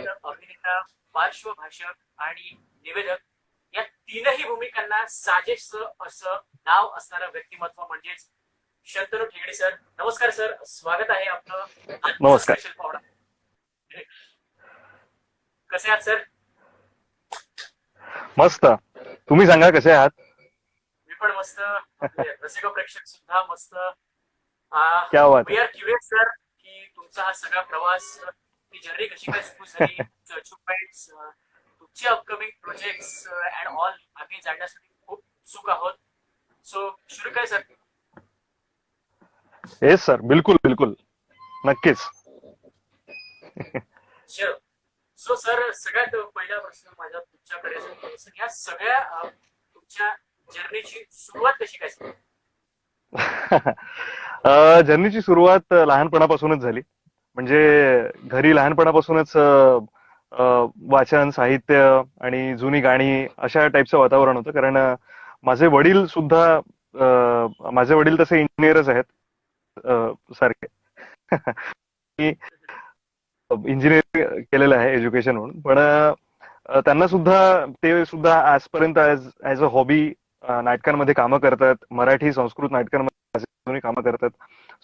संगीतकार, अभिनेता, पार्श्वभाषक आणि निवेदक या तीनही भूमिकांना साजेसं असं नाव असणारं व्यक्तिमत्व म्हणजेच शंतनू ठेंगडे सर. नमस्कार सर, स्वागत आहे आपलं आजचं नमस्कार. स्पेशल पाहुणा. कसे आहात सर? मस्त. तुम्ही सांगा कसे आहात? मी पण मस्त. रसिक प्रेक्षक सुद्धा मस्त. क्या बात वी आहे. आर क्युरियस सर की तुमचा हा सगळा प्रवास, ती जर्नी कशी काय सुरू झाली, तुमचे अचिव्हमेंट्स, तुमचे अपकमिंग प्रोजेक्ट्स अँड ऑल आम्ही जाणण्यासाठी खूप उत्सुक आहोत. सो सुरू काय सर? येस सर, बिलकुल बिलकुल, नक्कीच. Sure. सो सर, सगळ्यात पहिला प्रश्न माझा तुमच्याकडे आहे. सर, या सगळ्या तुमच्या जर्नीची सुरुवात कशी काय झाली? जर्नीची सुरुवात लहानपणापासूनच झाली. म्हणजे घरी लहानपणापासूनच वाचन, साहित्य आणि जुनी गाणी अशा टाईपचं वातावरण होतं. कारण माझे वडील सुद्धा माझे वडील तसे इंजिनियरच आहेत, सारखे. मी इंजिनिअरिंग केलेलं आहे एज्युकेशन म्हणून, पण त्यांना सुद्धा ते सुद्धा आजपर्यंत ऍज अ हॉबी नाटकांमध्ये कामं करतात, मराठी संस्कृत नाटकांमध्ये कामं करतात.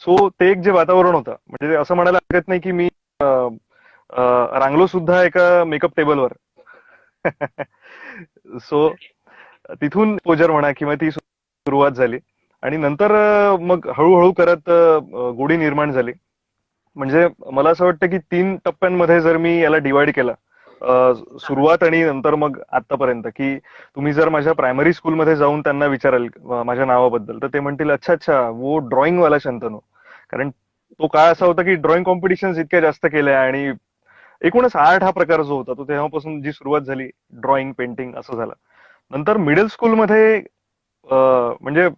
सो ते एक जे वातावरण होतं, म्हणजे असं म्हणायला हरकत नाही की मी रांगलो सुद्धा एका मेकअप टेबलवर. सो तिथून एक्सपोजर म्हणा किंवा ती सुरुवात झाली. आणि नंतर मग हळूहळू करत गोडी निर्माण झाली. म्हणजे मला असं वाटतं की 3 टप्प्यांमध्ये जर मी याला डिवाइड केलं, सुरुवात आणि नंतर मग आतापर्यंत, की तुम्ही जर माझ्या प्रायमरी स्कूलमध्ये जाऊन त्यांना विचाराल माझ्या नावाबद्दल, तर ते म्हणतील अच्छा अच्छा वो ड्रॉइंग वाला शंतनू. कारण तो काळ असा होता की ड्रॉइंग कॉम्पिटिशन इतक्या जास्त केल्या, आणि एकूणच आर्ट हा प्रकार जो होता तो तेव्हापासून जी सुरुवात झाली, ड्रॉइंग पेंटिंग असं झालं. नंतर मिडल स्कूलमध्ये म्हणजे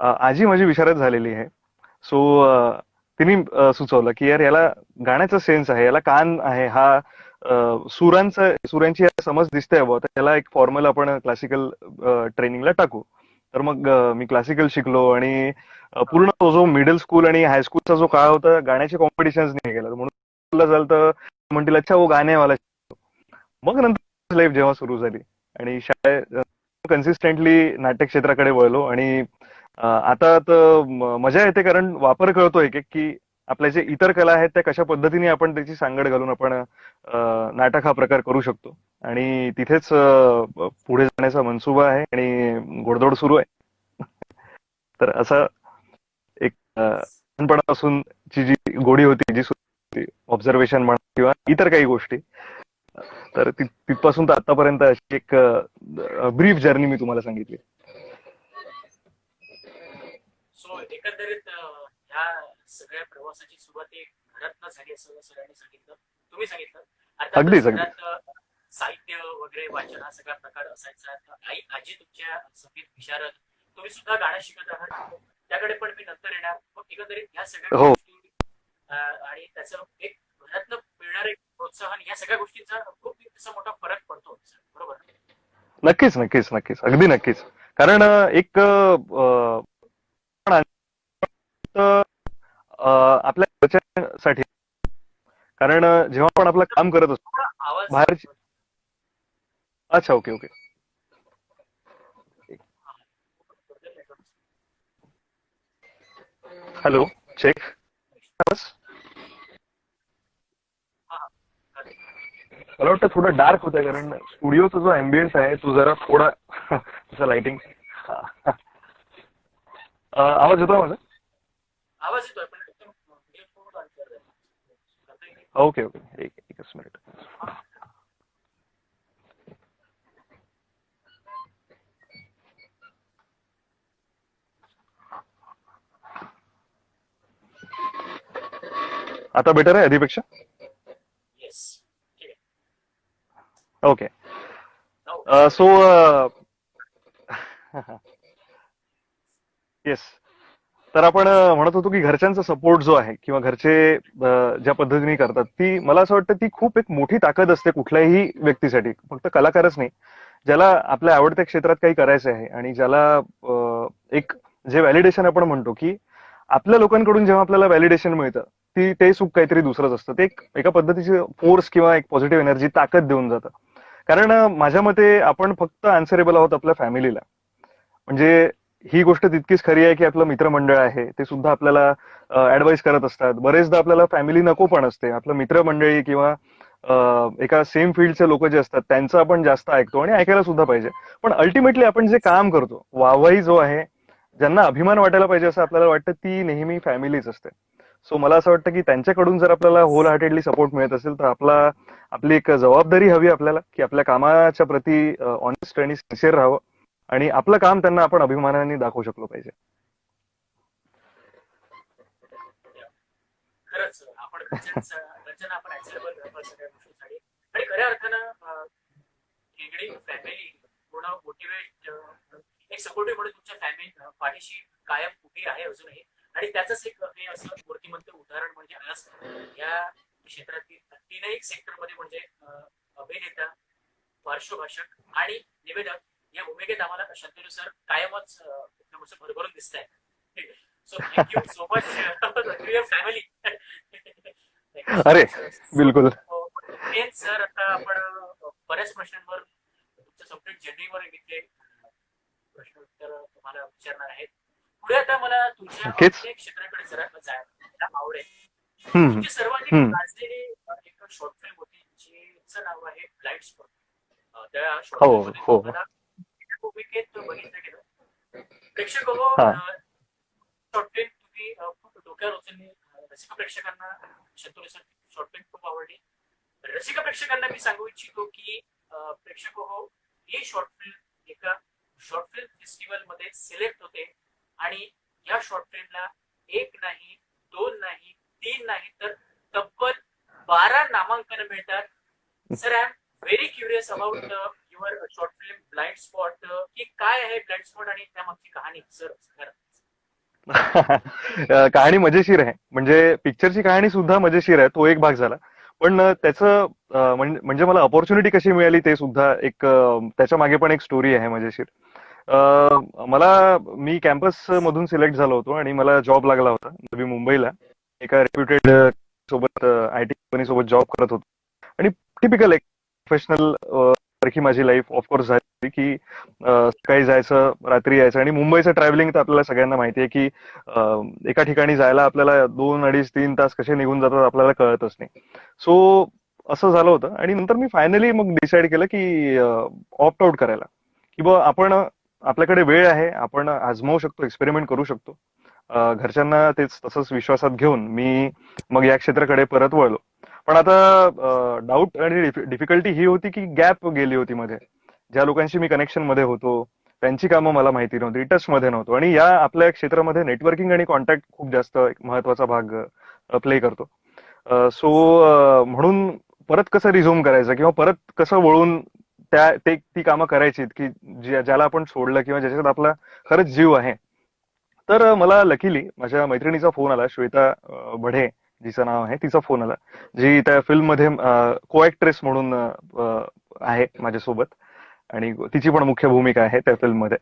आजी माझी विशारद झालेली आहे. सो तिने सुचवलं की यार याला गाण्याचा सेन्स आहे, याला कान आहे, हा सुरांची समज दिसते बुवा, तर त्याला एक फॉर्मल आपण क्लासिकल ट्रेनिंगला टाकू. तर मग मी क्लासिकल शिकलो, आणि पूर्ण तो जो मिडल स्कूल आणि हायस्कूलचा जो काळ होता गाण्याचे कॉम्पिटिशन्स नाही गेला. म्हणून झालं तर म्हणतील अच्छा वो गाण्यावाला. मग नंतर लाईफ जेव्हा सुरू झाली आणि शाळेत कन्सिस्टंटली नाट्य क्षेत्राकडे वळलो, आणि आता तर मजा येते, कारण वापर कळतो एक एक की आपल्या जे इतर कला आहेत त्या कशा पद्धतीने आपण त्याची सांगड घालून आपण नाटक हा प्रकार करू शकतो. आणि तिथेच पुढे जाण्याचा मनसुबा आहे आणि घोडदौड सुरू आहे. तर असं एक लहानपणापासून ची जी गोडी होती, जी सुरू होती, ऑब्झर्वेशन म्हणा किंवा इतर काही गोष्टी, तर तिथपासून तर आतापर्यंत अशी एक ब्रीफ जर्नी मी तुम्हाला सांगितली. सो एकंदरीत ह्या सगळ्या प्रवासाची सुरुवात एक घरातनं झाली असं सरांनी सांगितलं, तुम्ही सांगितलं. अगदीच अर्थातच अगदी. घरात साहित्य वगैरे वाचन हा सगळा प्रकार असायचा. आई आजी तुमच्या संगीत विशारद, तुम्ही सुद्धा गाणं शिकत आहात, त्याकडे पण मी नंतर येणार. मग एकंदरीत ह्या सगळ्या हो, गोष्टी आणि त्याचं एक घरातनं मिळणारं एक प्रोत्साहन, या सगळ्या गोष्टींचा खूप तसा मोठा फरक पडतो सर, बरोबर? नक्कीच नक्कीच नक्कीच, अगदी नक्कीच. कारण एक आपल्या घरच्यांसाठी, कारण जेव्हा आपण आपलं तर काम करत असतो थोडा आवाज बाहेरची. अच्छा, ओके ओके. Hello, check. मला वाटतं थोडं डार्क होतंय, कारण स्टुडिओचा जो अँबियन्स आहे तो जरा थोडा तसा लाइटिंग. आवाज येतोय माझा? आवाज येतोय पण एकदम पूर्ण अंतर आहे. ओके ओके, एकच मिनिट. आता बेटर आहे आधीपेक्षा? येस, ठीक ओके. आहे. So yes. तर आपण म्हणत होतो की घरच्यांचा सपोर्ट जो आहे किंवा घरचे ज्या पद्धतीने करतात, ती मला असं वाटतं ती खूप एक मोठी ताकद असते कुठल्याही व्यक्तीसाठी, फक्त कलाकारच नाही. ज्याला आपल्या आवडत्या क्षेत्रात काही करायचं आहे आणि ज्याला एक जे व्हॅलिडेशन आपण म्हणतो की आपल्या लोकांकडून जेव्हा आपल्याला व्हॅलिडेशन मिळतं, ते सुख काहीतरी दुसरंच असतं. ते एका पद्धतीची फोर्स किंवा एक पॉझिटिव्ह एनर्जी, ताकद देऊन जातं. कारण माझ्या मते आपण फक्त आन्सरेबल आहोत आपल्या फॅमिलीला. म्हणजे ही गोष्ट तितकीच खरी आहे की आपलं मित्रमंडळ आहे ते सुद्धा आपल्याला ऍडवाइस करत असतात. बरेचदा आपल्याला फॅमिली नको पण असते, आपलं मित्रमंडळी किंवा एका सेम फील्डचे लोक जे असतात त्यांचं आपण जास्त ऐकतो आणि ऐकायला सुद्धा पाहिजे. पण अल्टिमेटली आपण जे काम करतो, वाहवाही जो आहे, ज्यांना अभिमान वाटायला पाहिजे असं आपल्याला वाटतं, ती नेहमी फॅमिलीच असते. सो मला असं वाटतं की त्यांच्याकडून जर आपल्याला होल हार्टेडली सपोर्ट मिळत असेल तर आपली एक जबाबदारी हवी आपल्याला की आपल्या कामाच्या प्रती ऑनेस्ट आणि सिन्सिअर राहावं आणि आपलं काम त्यांना आपण अभिमानाने दाखवू शकलो पाहिजे. खरंच आपण घरच्यांना आपण ऍक्सेलेबल सगळ्या गोष्टींसाठी आणि खऱ्या अर्थानं वेगळी फॅमिली पूर्ण मोटिवेट एक सपोर्टिव्ह म्हणून तुमच्या फॅमिली पाठीशी कायम उभी आहे अजूनही. आणि त्याचंच एक हे असं मूर्तिमंत उदाहरण म्हणजे आज या क्षेत्रातील तीनही सेक्टरमध्ये म्हणजे अभिनेता, पार्श्वभाषक आणि निवेदक या भूमिकेत आम्हाला शंतनू सर कायमच एकदम असं भरभरून दिसत आहे. So thank you so much to your family. अरे बिलकुल. सर आता आपण बऱ्याच प्रश्नांवर तुमच्या सब्जेक्ट जर्नीवर इथे प्रश्न उत्तर तुम्हाला विचारणार आहेत. पुढे आता मला तुझ्या नक्कीच. क्षेत्राकडे जरा जायला आवडेल. हम्म, तुमची सर्वांनी हम्म. गाजलेली एक शॉर्ट फिल्म होती जिचं नाव आहे ब्लाइंड स्पॉट. त्या शॉर्ट हो फिल्म मध्ये हो. तुम्हाला भूमिकेत बघितलं गेलं. प्रेक्षक हो, हा. शॉर्ट फिल्म तुम्ही खूप डोक्यावर उचलली. रसिक प्रेक्षकांना शंतनू सर शॉर्ट फिल्म खूप आवडली. रसिक प्रेक्षकांना मी सांगू इच्छितो की प्रेक्षक हो, ही शॉर्ट फिल्म एका शॉर्ट फिल्म फेस्टिवल मध्ये सिलेक्ट होते आणि या शॉर्ट फिल्मला एक नाही, दोन नाही, तीन नाही तर तब्बल 12 नामांकन मिळतात. Sir I am very curious about your short film blind spot. की काय आहे ब्लाइंड स्पॉट आणि त्यामागची कहाणी सर? कहाणी मजेशीर आहे. म्हणजे पिक्चरची कहाणी सुद्धा मजेशीर आहे, तो एक भाग झाला. पण त्याचं म्हणजे मला अपॉर्च्युनिटी कशी मिळाली ते सुद्धा एक त्याच्या मागे पण एक स्टोरी आहे मजेशीर. मी कॅम्पस मधून सिलेक्ट झालो होतो आणि मला जॉब लागला होता नवी मुंबईला. एका रेप्युटेड सोबत आयटी कंपनी सोबत जॉब करत होतो आणि टिपिकल एक प्रोफेशनल सारखी माझी लाईफ ऑफकोर्स झाली की सकाळी जायचं, रात्री यायचं. आणि मुंबईचं ट्रॅव्हलिंग तर आपल्याला सगळ्यांना माहिती आहे की एका ठिकाणी जायला आपल्याला 2, 2.5, 3 तास कसे निघून जातात आपल्याला कळतच नाही. सो असं झालं होतं आणि नंतर मी फायनली मग डिसाईड केलं की ऑप्ट आउट करायला, की बा आपण आपल्याकडे वेळ आहे, आपण आजमावू शकतो, एक्सपेरिमेंट करू शकतो. घरच्यांना तेच तसंच विश्वासात घेऊन मी मग या क्षेत्राकडे परत वळलो. पण आता डाऊट आणि डिफिकल्टी ही होती की गॅप गेली होती मध्ये. ज्या लोकांशी मी कनेक्शन मध्ये होतो त्यांची कामं मला माहिती नव्हती, टच मध्ये नव्हतो. आणि या आपल्या क्षेत्रामध्ये नेटवर्किंग आणि कॉन्टॅक्ट खूप जास्त एक महत्वाचा भाग प्ले करतो. सो म्हणून परत कसं रिझ्यूम करायचं किंवा परत कसं वळून ती कामं करायची की ज्याला आपण सोडलं किंवा ज्याच्यात आपला खरंच जीव आहे. तर मला लकीली माझ्या मैत्रिणीचा फोन आला, श्वेता बढे जिचं नाव आहे, तिचा फोन आला, जी त्या फिल्म मध्ये को ऍक्ट्रेस म्हणून आहे माझ्यासोबत आणि तिची पण मुख्य भूमिका आहे त्या फिल्म मध्ये.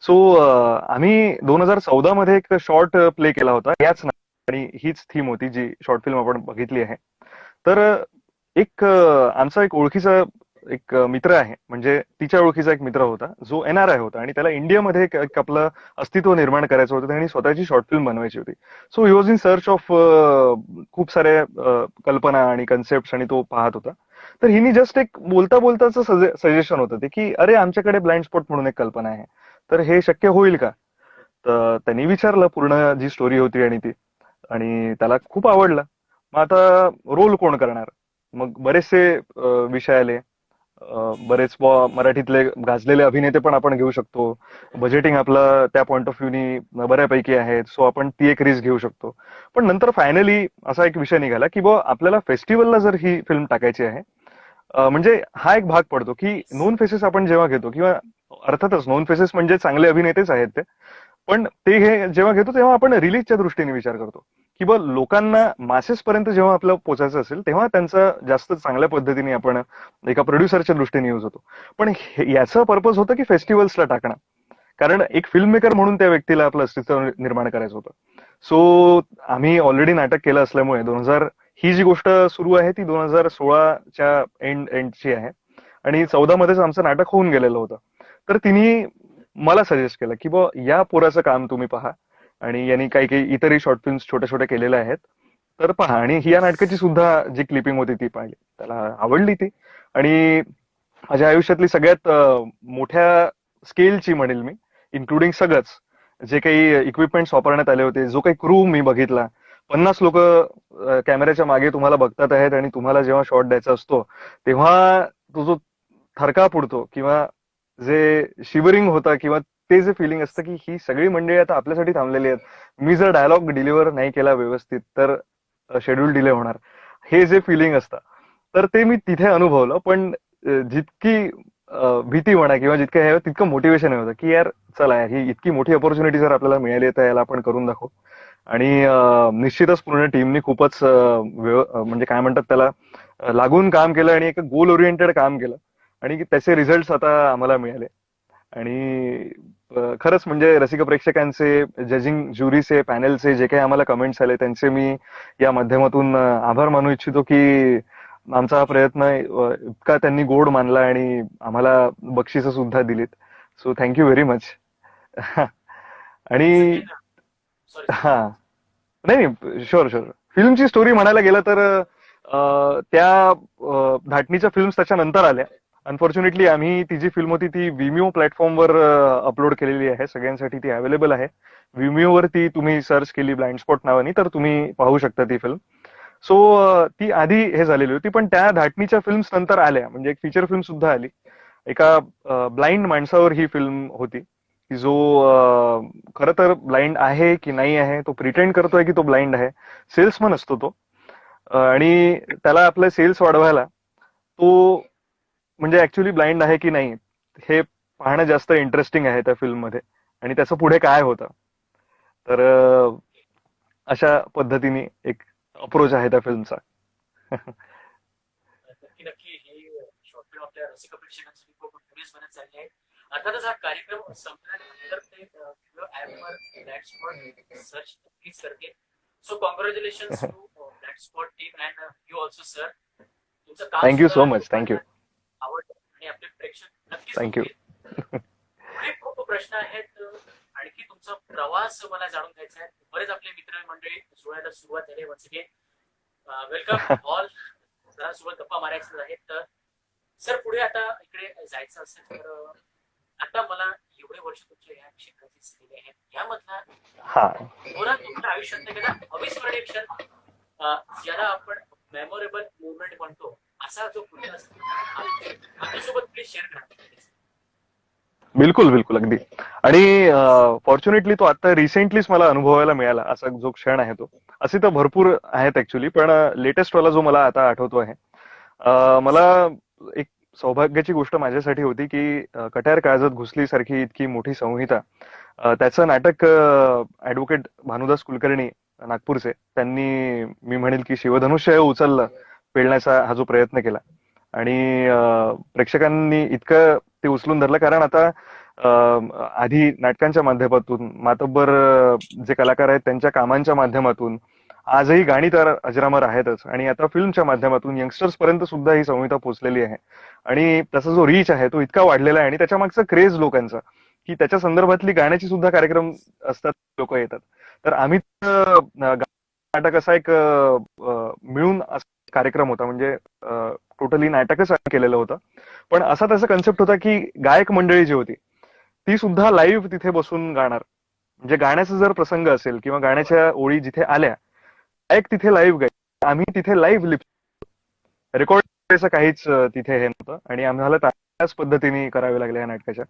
सो आम्ही 2014 मध्ये एक शॉर्ट प्ले केला होता याच आणि हीच थीम होती जी शॉर्ट फिल्म आपण बघितली आहे. तर एक आमचा एक ओळखीचा एक मित्र आहे, म्हणजे तिच्या ओळखीचा एक मित्र होता जो NRI होता आणि त्याला इंडियामध्ये एक आपलं अस्तित्व निर्माण करायचं होतं आणि स्वतःची शॉर्ट फिल्म बनवायची होती. So he was in search of खूप साऱ्या कल्पना आणि कन्सेप्ट आणि तो पाहत होता. तर हिनी जस्ट एक बोलता बोलताच सजेशन होतं ते की अरे आमच्याकडे ब्लाइंड स्पॉट म्हणून एक कल्पना आहे, तर हे शक्य होईल का? तर त्यांनी विचारलं पूर्ण जी स्टोरी होती आणि ती, आणि त्याला खूप आवडलं. मग आता रोल कोण करणार? मग बरेचसे विषय आले. बरेच मराठीतले गाजलेले अभिनेते पण आपण घेऊ शकतो. बजेटिंग आपलं त्या पॉइंट ऑफ व्ह्यूनी बऱ्यापैकी आहे, सो आपण ती एक रिस्क घेऊ शकतो. पण नंतर फायनली असा एक विषय निघाला की बुवा आपल्याला फेस्टिवलला जर ही फिल्म टाकायची आहे, म्हणजे हा एक भाग पडतो की नोन फेसेस आपण जेव्हा घेतो, किंवा अर्थातच नोन फेसेस म्हणजे चांगले अभिनेतेच आहेत ते, पण ते हे जेव्हा घेतो तेव्हा आपण रिलीजच्या दृष्टीने विचार करतो की बा लोकांना मासेस पर्यंत जेव्हा आपलं पोचायचं असेल तेव्हा त्यांचा जास्त चांगल्या पद्धतीने आपण एका प्रोड्युसरच्या दृष्टीने यूज होतो. पण याचा पर्पज होतं की फेस्टिवल्सला टाकणं, कारण एक फिल्म मेकर म्हणून त्या व्यक्तीला आपलं अस्तित्व निर्माण करायचं होतं. सो आम्ही ऑलरेडी नाटक केलं असल्यामुळे 2000 ही जी गोष्ट सुरू आहे ती 2016च्या एंडची आहे आणि 14 मध्येच आमचं नाटक होऊन गेलेलं होतं. तर तिने मला सजेस्ट केलं की बा या पोराचं काम तुम्ही पहा आणि यांनी काही काही इतरही शॉर्ट फिल्म्स छोट्या छोट्या केलेल्या आहेत तर पहा. आणि ही या नाटकाची सुद्धा जी क्लिपिंग होती ती पाहिली, त्याला आवडली ती. आणि माझ्या आयुष्यातली सगळ्यात मोठ्या स्केलची म्हणेल मी, इन्क्लुडिंग सगळंच जे काही इक्विपमेंट्स वापरण्यात आले होते, जो काही क्रू मी बघितला, 50 लोक कॅमेऱ्याच्या मागे तुम्हाला बघतात आहेत आणि तुम्हाला जेव्हा शॉट द्यायचा असतो तेव्हा तो जो थरकाप उडतो किंवा जे शिवरिंग होतं किंवा ते जे फिलिंग असतं की ही सगळी मंडळी आता आपल्यासाठी थांबलेली आहेत, मी जर डायलॉग डिलिव्हर नाही केला व्यवस्थित तर शेड्यूल डिले होणार, हे जे फिलिंग असतं तर ते मी तिथे अनुभवलं. पण जितकी भीती म्हणा किंवा जितकं हे तितकं मोटिवेशन होतं की यार चला यार, ही इतकी मोठी अपॉर्च्युनिटी जर आपल्याला मिळाली तर याला आपण करून दाखवू. आणि निश्चितच पूर्ण टीमनी खूपच म्हणजे काय म्हणतात त्याला लागून काम केलं आणि एक गोल ओरिएंटेड काम केलं आणि त्याचे रिझल्ट आता आम्हाला मिळाले. आणि खरंच म्हणजे रसिक प्रेक्षकांचे, जजिंग ज्युरीचे, पॅनेलचे जे काही आम्हाला कमेंट्स आले त्यांचे मी या माध्यमातून आभार मानू इच्छितो की आमचा हा प्रयत्न इतका त्यांनी गोड मानला आणि आम्हाला बक्षिसं सुद्धा दिलीत. So thank you very much. आणि सॉरी सॉरी. हा, नाही नाही, शुअर शुअर. फिल्मची स्टोरी म्हणायला गेलं तर त्या धाटणीच्या फिल्म्स त्याच्यानंतर आल्या. अनफॉर्च्युनेटली आम्ही ती जी फिल्म होती ती विमिओ प्लॅटफॉर्मवर अपलोड केलेली आहे, सगळ्यांसाठी ती अवेलेबल आहे. विमिओवर ती तुम्ही सर्च केली ब्लाइंड स्पॉट नावाने तर तुम्ही पाहू शकता ती फिल्म. सो ती आधी हे झालेली होती, पण त्या धाटणीच्या फिल्म्स नंतर आल्या, म्हणजे एक फीचर फिल्म सुद्धा आली. एका ब्लाइंड माणसावर ही फिल्म होती की जो खरं तर ब्लाइंड आहे की नाही आहे, तो प्रिटेंड करतोय की तो ब्लाइंड आहे. सेल्समन असतो तो. आणि त्याला आपले सेल्स वाढवायला तो म्हणजे ऍक्च्युली ब्लाइंड आहे की नाही हे पाहणं जास्त इंटरेस्टिंग आहे त्या फिल्ममध्ये आणि त्याचं पुढे काय होतं. तर अशा पद्धतीने एक अप्रोच आहे त्या फिल्मचा. नक्की नक्की ही शॉर्ट फिल्म आपल्या रसिक प्रेक्षकांसाठी खूप फेमस बनत चालली आहे. अर्थातच हा कार्यक्रम संपल्यानंतर ते ऍपवर ब्लॅक स्पॉट सर्च नक्कीच करते. So congratulation to black spot team and you also sir. तुमचं काम थँक्यू सो सुद्धा मच. थँक्यू. लोकांना आवडतं आणि आपले प्रेक्षक नक्कीच थँक्यू. होतील. पुढे खूप प्रश्न आहेत. आणखी तुमचा प्रवास मला जाणून घ्यायचा आहे. बरेच आपले मित्र मंडळी जुळायला सुरुवात झाली. Once again welcome all. जरा सोबत गप्पा मारायचं आहेत. तर सर पुढे आता इकडे जायचं असेल तर आता मला एवढे वर्ष तुमच्या या क्षेत्राचे झालेले आहेत, यामधला हा, थोडा तुमच्या आयुष्यात गेला अविस्मरणीय क्षण, ज्याला आपण मेमोरेबल मुवमेंट म्हणतो, असा जो कुठला आपल्यासोबत प्लीज शेअर करा. बिलकुल बिलकुल अगदी. आणि फॉर्च्युनेटली तो आता रिसेंटलीच मला अनुभवायला मिळाला असा जो क्षण आहे तो. असे तर भरपूर आहेत ऍक्च्युली, पण लेटेस्ट वाला जो मला आता आठवतो आहे, मला एक सौभाग्याची गोष्ट माझ्यासाठी होती की कट्यार काळजात घुसली सारखी इतकी मोठी संहिता, त्याचं नाटक ऍडव्होकेट भानुदास कुलकर्णी नागपूरचे, त्यांनी मी म्हणेल की शिवधनुष्य उचललं पेलण्याचा हा जो प्रयत्न केला आणि प्रेक्षकांनी इतकं ते उचलून धरलं. कारण आता आधी नाटकांच्या माध्यमातून मातब्बर जे कलाकार आहेत त्यांच्या कामांच्या माध्यमातून आजही गाणी तर अजरामर आहेतच आणि आता फिल्मच्या माध्यमातून यंगस्टर्स पर्यंत सुद्धा ही संहिता पोहोचलेली आहे आणि त्याचा जो रीच आहे तो इतका वाढलेला आहे आणि त्याच्या मागचा क्रेज लोकांचा की त्याच्या संदर्भातली गाण्याची सुद्धा कार्यक्रम असतात, लोक येतात. तर आम्ही नाटक असा एक मिळून कार्यक्रम होता, म्हणजे टोटली नाटकच केलेलं होतं. पण असा त्याचा कन्सेप्ट होता की गायक मंडळी जी होती ती सुद्धा लाईव्ह तिथे बसून गाणार. म्हणजे गाण्याचा जर प्रसंग असेल किंवा गाण्याच्या ओळी जिथे आल्या, गायक तिथे लाईव्ह गाय, आम्ही तिथे लाईव्ह लिप रेकॉर्ड करायचं काहीच तिथे हे नव्हतं आणि आम्हाला त्याच पद्धतीने करावे लागले या नाटकाच्या.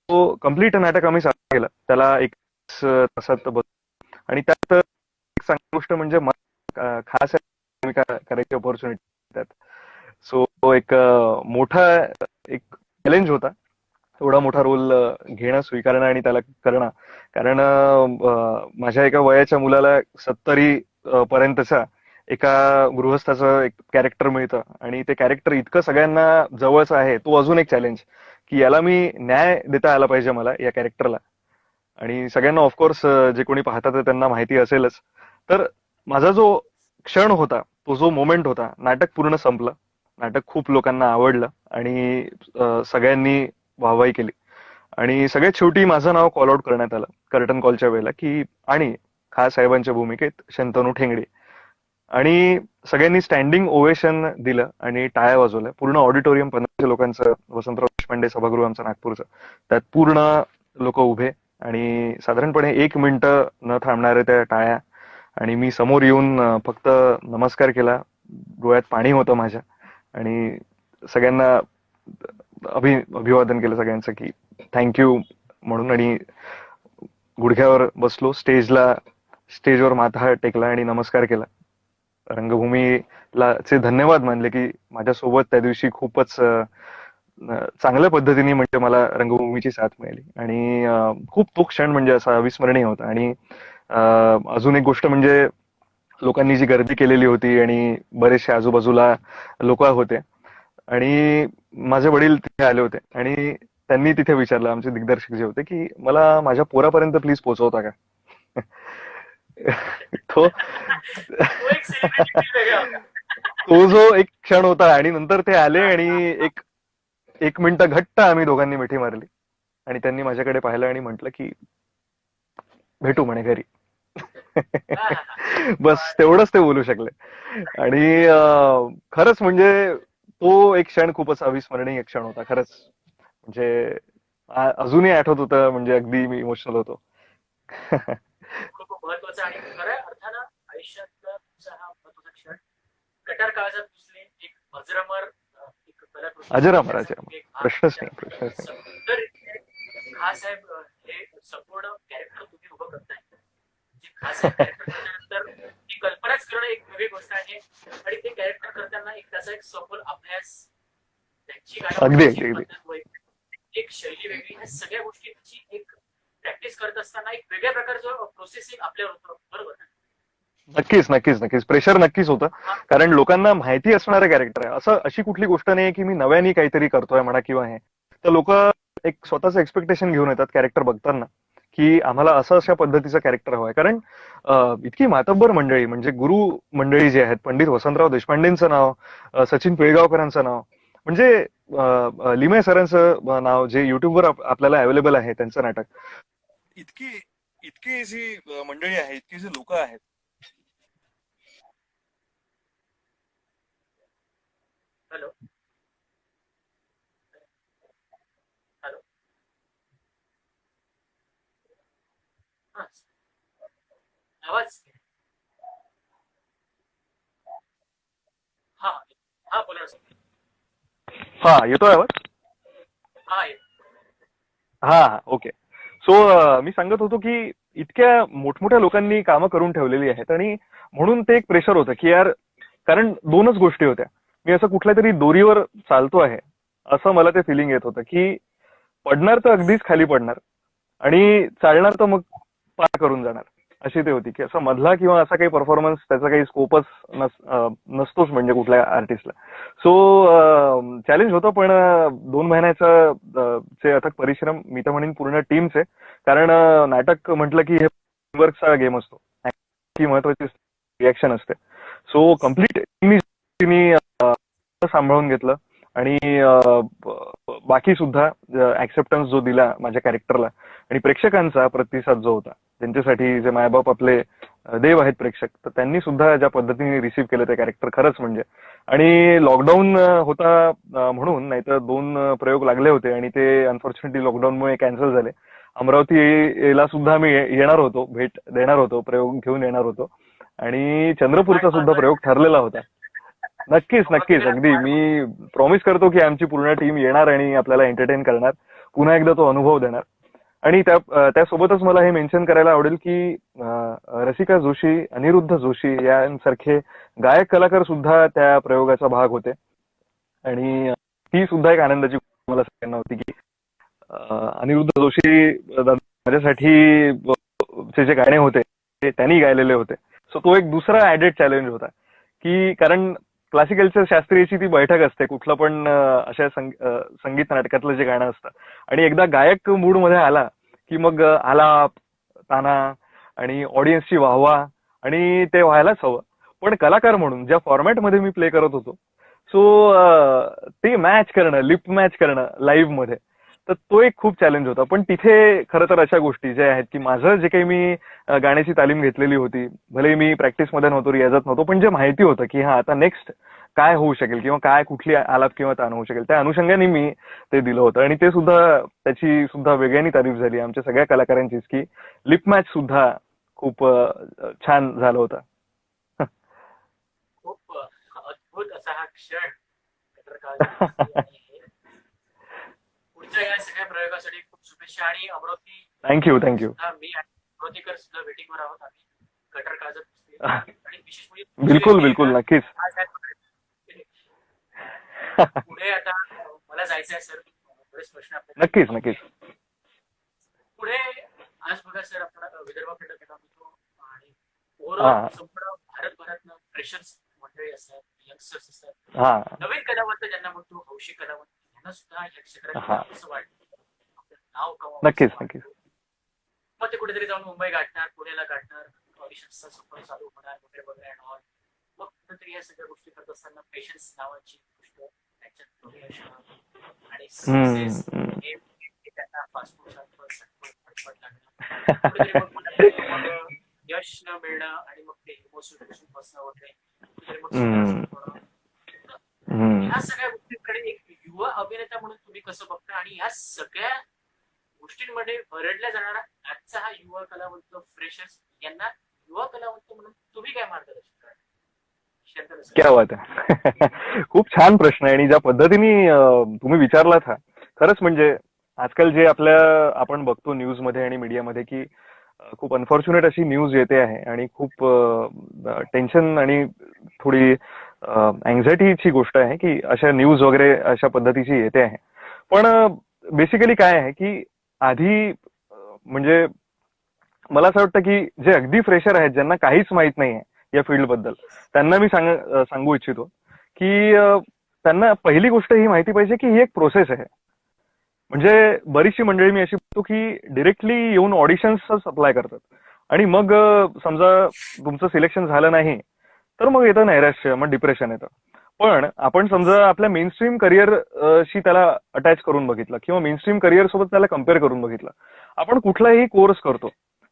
तो कम्प्लीट नाटक आम्ही सादर केलं, त्याला एक तासात आणि त्यात एक चांगली गोष्ट म्हणजे खास भूमिका करायची ऑपॉर्च्युनिटी त्यात. सो एक मोठा एक चॅलेंज होता एवढा मोठा रोल घेणं, स्वीकारणं आणि त्याला करणं. कारण माझ्या एका वयाच्या मुलाला 70 पर्यंतच्या एका गृहस्थाचं एक कॅरेक्टर मिळतं आणि ते कॅरेक्टर इतकं सगळ्यांना जवळचं आहे, तो अजून एक चॅलेंज की याला मी न्याय देता आला पाहिजे मला या कॅरेक्टरला. आणि सगळ्यांना ऑफकोर्स जे कोणी पाहतात ते त्यांना माहिती असेलच. तर माझा जो क्षण होता, तो जो मोमेंट होता, नाटक पूर्ण संपलं. नाटक खूप लोकांना आवडलं आणि सगळ्यांनी वाहवाही केली. आणि सगळ्यात शेवटी माझं नाव कॉल आउट करण्यात आलं कर्टन कॉलच्या वेळेला, की आणि खासाहेबांच्या भूमिकेत शंतनू ठेंगडे. आणि सगळ्यांनी स्टँडिंग ओवेशन दिलं आणि टाळ्या वाजवल्या. पूर्ण ऑडिटोरियम 1500 लोकांचं, वसंतराव देशपांडे सभागृह आमचं नागपूरचं, त्यात पूर्ण लोक उभे आणि साधारणपणे 1 मिनिटं न थांबणाऱ्या त्या टाळ्या. आणि मी समोर येऊन फक्त नमस्कार केला. डोळ्यात पाणी होतं माझ्या आणि सगळ्यांना अभिवादन केलं सगळ्यांचं, की थँक्यू म्हणून. आणि गुडघ्यावर बसलो, स्टेजवर माथा टेकला आणि नमस्कार केला. रंगभूमीला चे धन्यवाद मानले, की माझ्यासोबत त्या दिवशी खूपच चांगल्या पद्धतीने म्हणजे मला रंगभूमीची साथ मिळाली. आणि खूप तो क्षण म्हणजे असा अविस्मरणीय होता. आणि अजून एक गोष्ट म्हणजे लोकांनी जी गर्दी केलेली होती आणि बरेचसे आजूबाजूला लोक होते आणि माझे वडील तिथे आले होते आणि त्यांनी तिथे विचारलं, आमचे दिग्दर्शक जे होते, की मला माझ्या पोरापर्यंत प्लीज पोहोचवता का. तो तो एक सेलिब्रिटी फील वेगळा होता. तो जो एक क्षण होता. आणि नंतर ते आले आणि एक 1 मिनिटं घट्ट आम्ही दोघांनी मिठी मारली आणि त्यांनी माझ्याकडे पाहिलं आणि म्हटलं, की भेटू म्हणे घरी. बस तेवढंच ते बोलू शकले. आणि खरंच म्हणजे तो एक क्षण खूपच अविस्मरणीय क्षण होता खरंच. म्हणजे अजूनही आठवत होतं, म्हणजे अगदी मी इमोशनल होतो. खूप महत्वाचा आणि खऱ्या अर्थानं आयुष्यातला तुमचा हा महत्वाचा क्षण. कटार काळजात घुसले एक अजरामर एक कलाकृती. अजरामर त्याचा एक भाग प्रश्नच नाही, प्रश्नच नाही. सुंदररीत्या खासाहेब हे संपूर्ण कॅरेक्टर तुम्ही उभं करताय. जे खासाहेब कॅरेक्टर करल्यानंतर ती कल्पनाच करणं एक वेगळी गोष्ट आहे आणि ते कॅरेक्टर करताना एक त्याचा एक सखोल अभ्यास, त्यांची अगदी गाण्याची अगदी पद्धत वैयक्तिक एक शैली वेगळी, ह्या सगळ्या गोष्टींची एक प्रॅक्टिस करत असताना एक वेगळ्या प्रकारचं प्रोसेसिंग आपल्यावर होतं. बरोबर ना? नक्कीच नक्कीच नक्कीच प्रेशर नक्कीच होतं. कारण लोकांना माहिती असणारं कॅरेक्टर आहे. असं अशी कुठली गोष्ट नाही की मी नव्याने काहीतरी करतोय म्हणा किंवा हे. तर लोक एक स्वतःचं एक्सपेक्टेशन घेऊन येतात कॅरेक्टर बघताना, की आम्हाला असं अशा पद्धतीचं कॅरेक्टर हवंय. कारण इतकी मातब्बर मंडळी, म्हणजे गुरु मंडळी जे आहेत, पंडित वसंतराव देशपांडेंचं नाव, सचिन पिळगावकरांचं नाव, म्हणजे लिमय सरांचं नाव, जे युट्यूबवर आपल्याला अवेलेबल आहे त्यांचं नाटक. इतकी इतकी जी मंडळी आहे, इतकी जी लोक आहेत. हॅलो हॅलो हा आवाज. हा हा बोला ना सर. हा येतोय आवाज. हा हा ओके. सो मी सांगत होतो की इतक्या मोठमोठ्या लोकांनी कामं करून ठेवलेली आहेत आणि म्हणून ते एक प्रेशर होतं की यार, कारण दोनच गोष्टी होत्या. मी असं कुठल्या तरी दोरीवर चालतो आहे असं मला ते फिलिंग येत होतं, की पडणार तर अगदीच खाली पडणार आणि चालणार तर मग पार करून जाणार. अशी ते होती की असं मधला किंवा असा काही परफॉर्मन्स त्याचा काही स्कोपच नसतोच म्हणजे कुठल्या आर्टिस्टला. सो चॅलेंज होतं, पण 2 महिन्याचं चे अथक परिश्रम, मी तर म्हणेन पूर्ण टीमचे. कारण नाटक म्हटलं की हे वर्कचा गेम असतो, ही महत्वाची रिॲक्शन असते. सो कम्प्लीट टीमनी सांभाळून घेतलं आणि बाकी सुद्धा ऍक्सेप्टन्स जो दिला माझ्या कॅरेक्टरला आणि प्रेक्षकांचा प्रतिसाद जो होता, त्यांच्यासाठी जे मायबाप आपले देव आहेत प्रेक्षक, तर त्यांनी सुद्धा ज्या पद्धतीने रिसीव्ह केलं ते कॅरेक्टर, खरंच म्हणजे. आणि लॉकडाऊन होता म्हणून, नाहीतर 2 प्रयोग लागले होते आणि ते अनफॉर्च्युनेटली लॉकडाऊनमुळे कॅन्सल झाले. अमरावतीला सुद्धा मी येणार होतो, भेट देणार होतो, प्रयोग घेऊन येणार होतो आणि चंद्रपूरचा सुद्धा प्रयोग ठरलेला होता. नक्कीच नक्कीच अगदी मी प्रॉमिस करतो की आमची पूर्ण टीम येणार आणि आपल्याला एंटरटेन करणार, पुन्हा एकदा तो अनुभव देणार. आणि त्यासोबतच मला हे मेन्शन करायला आवडेल की रसिका जोशी, अनिरुद्ध जोशी यांसारखे गायक कलाकार सुद्धा त्या प्रयोगाचा भाग होते. आणि ती सुद्धा एक आनंदाची गोष्ट मला सगळ्यांना होती की अनिरुद्ध जोशी माझ्यासाठी जे गाणे होते ते त्यांनी गायलेले होते. सो तो एक दुसरा ऍडेड चॅलेंज होता, की कारण क्लासिकलच्या शास्त्रीयची ती बैठक असते कुठलं पण अशा संगीत नाटकातलं जे गाणं असतं, आणि एकदा गायक मूड मध्ये आला की मग आलाप, ताना आणि ऑडियन्सची वाहवा आणि ते व्हायलाच हवं. पण कलाकार म्हणून ज्या फॉर्मॅटमध्ये मी प्ले करत होतो, सो ते मॅच करणं, लिप मॅच करणं लाईव्ह मध्ये, तर तो एक खूप चॅलेंज होता. पण तिथे खरं तर अशा गोष्टी ज्या आहेत की माझं जे काही मी गाण्याची तालीम घेतलेली होती, भले मी प्रॅक्टिसमध्ये नव्हतो, रियाजात नव्हतो, पण जे माहिती होतं की हा आता नेक्स्ट काय होऊ शकेल किंवा काय कुठली आलाप किंवा तान होऊ शकेल, त्या अनुषंगाने मी ते दिलं होतं. आणि ते सुद्धा त्याची सुद्धा वेगळ्याने तारीफ झाली आमच्या सगळ्या कलाकारांचीच, की लिप मॅच सुद्धा खूप छान झालं होतं. खूप अद्भुत असा हा क्षण पत्रकाराचा आणि पुढच्या या सगळ्या प्रयोगासाठी खूप शुभेच्छा. आणि अमरावती थँक्यू थँक्यू. सुद्धा मी आणि अमरावतीकर सुद्धा वेटिंगवर आहोत आम्ही गटर काळजात पुसते. आणि विशेष म्हणजे बिलकुल बिलकुल, नक्कीच. पुढे आता मला जायचं आहे सर, बरेच प्रश्न आपल्याला. नक्कीच नक्कीच. पुढे आज बघा सर, आपण विदर्भाकडे गेलो होतो आणि हा. ओव्हरऑल संपूर्ण भारतभरातनं फ्रेशर्स मंडळी असतात, यंगस्टर्स असतात, हा नवीन कलावंत ज्यांना म्हणतो, हौशी कलावंत, यांना सुद्धा या क्षेत्रात हा, असं वाटतं आपलं नाव कमावं नक्कीच असं नक्कीच. वाटतं. मग ते कुठेतरी जाऊन मुंबई गाठणार, पुण्याला गाठणार, ऑडिशन्सचा सफर चालू होणार वगैरे वगैरे and all. मग कुठेतरी या सगळ्या गोष्टी करत असताना पेशन्स नावाची गोष्ट त्यांच्यात अपयश आणि सक्सेस हम्म. हे त्यांना फास्ट फूड सारखं सटपट फटफट लागणं, कुठेतरी मग मग यश न मिळणं आणि मग ते इमोशन बसणं वगैरे, कुठेतरी मग स्वतःला हम्म. संपवणं. हम्म. ह्या सगळ्या गोष्टींकडे एक युवा अभिनेता म्हणून तुम्ही कसं बघता, आणि ह्या सगळ्या गोष्टींमध्ये भरडल्या जाणारा आजचा हा युवा कलावंत फ्रेशर्स यांना युवा कलावंत म्हणून तुम्ही काय मार्गदर्शन कराल? शंतनू सर. क्या बात आहे. खूप छान प्रश्न आहे. आणि ज्या पद्धतीने तुम्ही विचारलात हा, खरंच म्हणजे आजकाल जे आपण बघतो न्यूज मध्ये आणि मीडियामध्ये की खूप अनफॉर्च्युनेट अशी न्यूज येते आहे आणि खूप टेन्शन आणि थोडी अँझायटीची गोष्ट आहे की अशा न्यूज वगैरे अशा पद्धतीची येते आहे. पण बेसिकली काय आहे की आधी म्हणजे मला असं वाटतं की जे अगदी फ्रेशर आहेत, ज्यांना काहीच माहित नाही आहे या फील्ड बद्दल, त्यांना मी सांगू इच्छितो की त्यांना पहिली गोष्ट ही माहिती पाहिजे की ही एक प्रोसेस आहे. म्हणजे बरीचशी मंडळी मी अशी बघतो की डिरेक्टली येऊन ऑडिशन्सच अप्लाय करतात आणि मग समजा तुमचं सिलेक्शन झालं नाही तर मग येतं नैराश्य, मग डिप्रेशन येतं. पण आपण समजा आपल्या मेनस्ट्रीम करिअर शी त्याला अटॅच करून बघितलं किंवा मेनस्ट्रीम करिअर सोबत त्याला कम्पेअर करून बघितलं. आपण कुठलाही कोर्स करतो,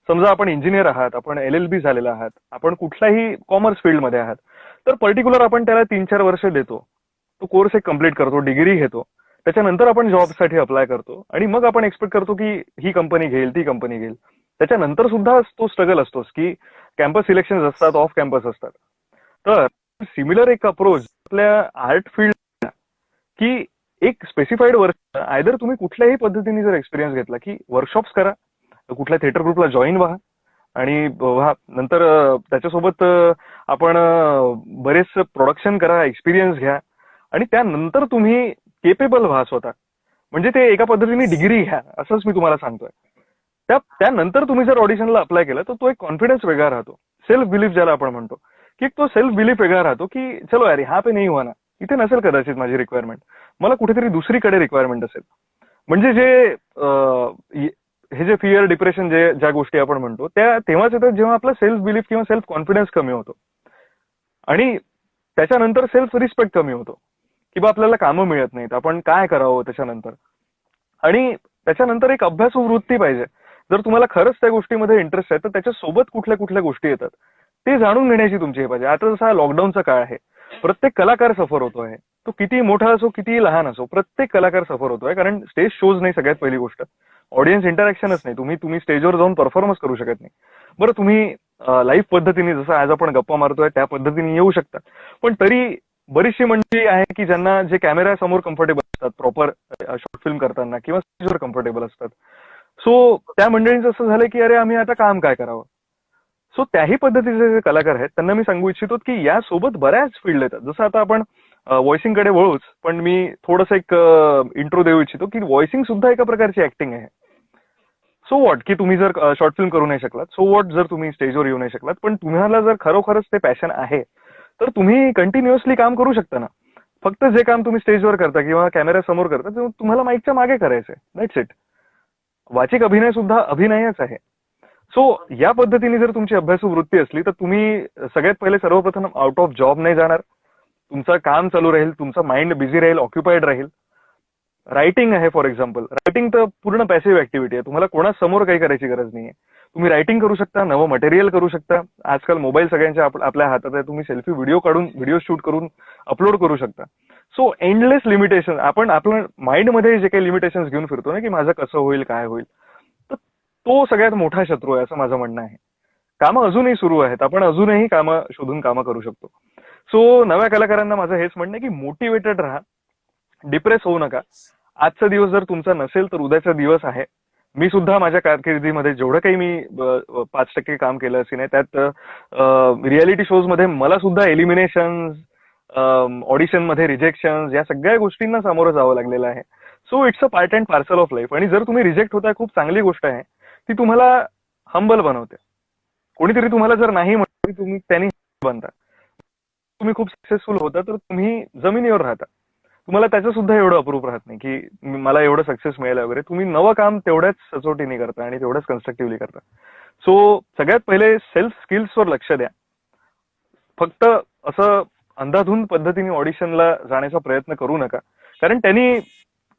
समजा आपण इंजिनियर आहात, आपण LLB झालेला आहात, आपण कुठल्याही कॉमर्स फील्डमध्ये आहात, तर पर्टिक्युलर आपण त्याला 3-4 वर्ष देतो, तो कोर्स एक कम्प्लीट करतो, डिग्री घेतो, त्याच्यानंतर आपण जॉबसाठी अप्लाय करतो आणि मग आपण एक्सपेक्ट करतो की ही कंपनी घेईल, ती कंपनी घेईल. त्याच्यानंतर सुद्धा तो स्ट्रगल असतोच की कॅम्पस सिलेक्शन असतात, ऑफ कॅम्पस असतात. तर सिमिलर एक अप्रोच आपल्या आर्ट फील्ड की एक स्पेसिफाईड वर्ष आयदर तुम्ही कुठल्याही पद्धतीने जर एक्सपिरियन्स घेतला की वर्कशॉप्स करा, कुठल्या थिएटर ग्रुपला जॉईन व्हा आणि नंतर त्याच्यासोबत आपण बरेच प्रोडक्शन करा, एक्सपिरियन्स घ्या आणि त्यानंतर तुम्ही केपेबल व्हा स्वतः. म्हणजे ते एका पद्धतीने डिग्री घ्या असंच मी तुम्हाला सांगतोय. त्यानंतर तुम्ही जर ऑडिशनला अप्लाय केलं तर तो एक कॉन्फिडन्स वेगळा राहतो, सेल्फ बिलीफ ज्याला आपण म्हणतो की तो सेल्फ बिलीफ वेगळा राहतो की चलो यार यहाँ पे नाही हुआ ना, इथे नसेल कदाचित माझी रिक्वायरमेंट, मला कुठेतरी दुसरीकडे रिक्वायरमेंट असेल. म्हणजे हे जे फिअर, डिप्रेशन, ज्या गोष्टी आपण म्हणतो त्या तेव्हाच येतात जेव्हा आपला सेल्फ बिलीफ किंवा सेल्फ कॉन्फिडन्स कमी होतो आणि त्याच्यानंतर सेल्फ रिस्पेक्ट कमी होतो किंवा आपल्याला कामं मिळत नाहीत, आपण काय करावं त्याच्यानंतर. आणि त्याच्यानंतर एक अभ्यासू वृत्ती पाहिजे. जर तुम्हाला खरंच त्या गोष्टीमध्ये इंटरेस्ट आहे तर त्याच्यासोबत कुठल्या कुठल्या गोष्टी येतात ते जाणून घेण्याची तुमची हे पाहिजे. आता जसा लॉकडाऊनचा काळ आहे, प्रत्येक कलाकार सफर होतो आहे, तो किती मोठा असो किती लहान असो, प्रत्येक कलाकार सफर होतोय. कारण स्टेज शोज नाही सगळ्यात पहिली गोष्ट, ऑडियन्स इंटरॅक्शनच नाही, तुम्ही स्टेजवर जाऊन परफॉर्मन्स करू शकत नाही. बरं, तुम्ही लाईव्ह पद्धतीने जसं आज आपण गप्पा मारतोय त्या पद्धतीने येऊ शकता, पण तरी बरीचशी मंडळी आहे की ज्यांना जे कॅमेरा समोर कम्फर्टेबल असतात, प्रॉपर शॉर्ट फिल्म करताना किंवा स्टेजवर कम्फर्टेबल असतात, सो त्या मंडळींचं असं झालं की अरे आम्ही आता काम काय करावं. सो त्याही पद्धतीचे जे कलाकार आहेत त्यांना मी सांगू इच्छितो की यासोबत बऱ्याच फील्ड येतात. जसं आता आपण व्हॉइसिंगकडे वळूच, पण मी थोडंसं एक इंट्रो देऊ इच्छितो की व्हॉइसिंग सुद्धा एका प्रकारची ऍक्टिंग आहे. सो वॉट की तुम्ही जर शॉर्ट फिल्म करू नाही शकलात, सो वॉट जर तुम्ही स्टेजवर येऊ नाही शकलात, पण तुम्हाला जर खरोखरच ते पॅशन आहे तर तुम्ही कंटिन्युअसली काम करू शकता ना. फक्त जे काम तुम्ही स्टेजवर करता किंवा कॅमेरा समोर करता ते तुम्हाला माईकच्या मागे करायचंय, दॅट्स इट. वाचिक अभिनय सुद्धा अभिनयच आहे. सो या पद्धतीने जर तुमची अभ्यासू वृत्ती असली तर तुम्ही सगळ्यात पहिले सर्वप्रथम आउट ऑफ जॉब नाही जाणार, तुमचं काम चालू राहील, तुमचा माइंड बिझी राहील, ऑक्युपाईड राहील. रायटिंग आहे फॉर एक्झाम्पल, रायटिंग तर पूर्ण पॅसिव्ह ऍक्टिव्हिटी आहे, तुम्हाला कोणासमोर काही करायची गरज नाहीये. तुम्ही रायटिंग करू शकता, नवं मटेरियल करू शकता. आजकाल मोबाईल सगळ्यांच्या आपल्या हातात आहे, तुम्ही सेल्फी व्हिडिओ शूट करून अपलोड करू शकता. सो एंडलेस लिमिटेशन, आपण आपल्या माइंडमध्ये जे काही लिमिटेशन्स घेऊन फिरतो ना की माझं कसं होईल काय होईल, तर तो सगळ्यात मोठा शत्रू आहे असं माझं म्हणणं आहे. कामं अजूनही सुरू आहेत, आपण अजूनही कामं शोधून कामं करू शकतो. सो नव्या कलाकारांना माझं हेच म्हणणं आहे की मोटिवेटेड राहा, डिप्रेस होऊ नका. आजचा दिवस जर तुमचा नसेल तर उद्याचा दिवस आहे. मी सुद्धा माझ्या कारकिर्दीमध्ये जेवढं काही मी 5% काम केलं असे नाही, त्यात रियालिटी शोज मध्ये मला सुद्धा एलिमिनेशन्स, ऑडिशन मध्ये रिजेक्शन, या सगळ्या गोष्टींना सामोरं जावं लागलेलं आहे. So it's a part and parcel of life. आणि जर तुम्ही रिजेक्ट होताय, खूप चांगली गोष्ट आहे, ती तुम्हाला हंबल बनवते. कोणीतरी तुम्हाला जर नाही म्हणत, तुम्ही त्यांनी बनता. तुम्ही खूप सक्सेसफुल होता तर तुम्ही जमिनीवर राहता, तुम्हाला त्याचं सुद्धा एवढं अप्रूप राहत नाही की मला एवढं सक्सेस मिळालं वगैरे. तुम्ही नवं काम तेवढ्याच सचोटीने करता आणि तेवढ्याच कन्स्ट्रक्टिव्हली करता. सो सगळ्यात पहिले सेल्फ स्किल्सवर लक्ष द्या. फक्त असं अंधाधुंद पद्धतीने ऑडिशनला जाण्याचा प्रयत्न करू नका, कारण त्यांनी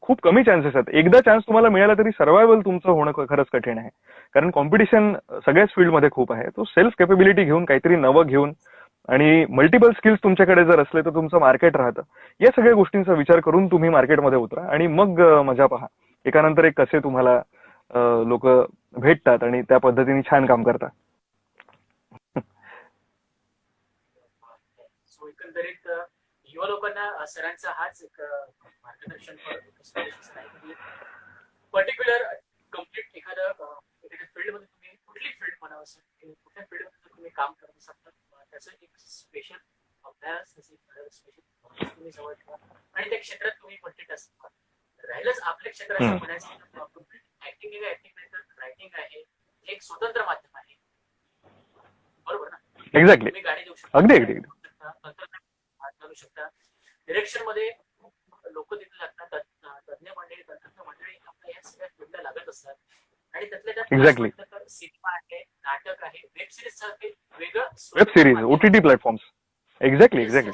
खूप कमी चान्सेस आहेत. एकदा चान्स तुम्हाला मिळाला तरी सर्वायवल तुमचं होणं खरंच कठीण आहे, कारण कॉम्पिटिशन सगळ्याच फील्डमध्ये खूप आहे. तो सेल्फ कॅपेबिलिटी घेऊन, काहीतरी नवं घेऊन आणि मल्टिपल स्किल्स तुमच्याकडे जर असले तर तुमचं मार्केट राहतं. या सगळ्या गोष्टींचा विचार करून तुम्ही मार्केटमध्ये उतरा आणि मग मजा पहा. एकानंतर एक कसे तुम्हाला लोक भेटतात आणि त्या पद्धतीने छान काम करतात. सो एकंदरीत युवा लोकांना सरांचा हाच एक मार्गदर्शन पर्टिक्युलर कम्प्लीट एखाद्या फील्डमध्ये तुम्ही कुठली फील्ड म्हणा असं कुठल्या फील्डमध्ये तुम्ही काम करत असाल तर त्याचं एक स्पेशल अभ्यास, स्पेशल तुम्ही जवळ ठेवा आणि त्या क्षेत्रात तुम्ही मल्टीटास्क राहिलंच. आपल्या क्षेत्राचं म्हणायचं कम्प्लीट ऍक्टिंग आहे, ऍक्टिंग नाही तर रायटिंग आहे, एक स्वतंत्र माध्यम आहे, बरोबर ना? एक्झॅक्टली, तुम्ही गाडी देऊ शकता, अगदी अगदी करू शकता. डिरेक्शन मध्ये लोक तिथे लागतात, तज्ञ मंडळी, तंत्रज्ञ मंडळी आपल्या या सगळ्या फील्डला लागत असतात. आणि त्यातल्या त्यात एक्झॅक्टली सिनेमा आहे, नाटक आहे, वेब सिरीज सारखे वेगळं web series, OTT platforms. Exactly exactly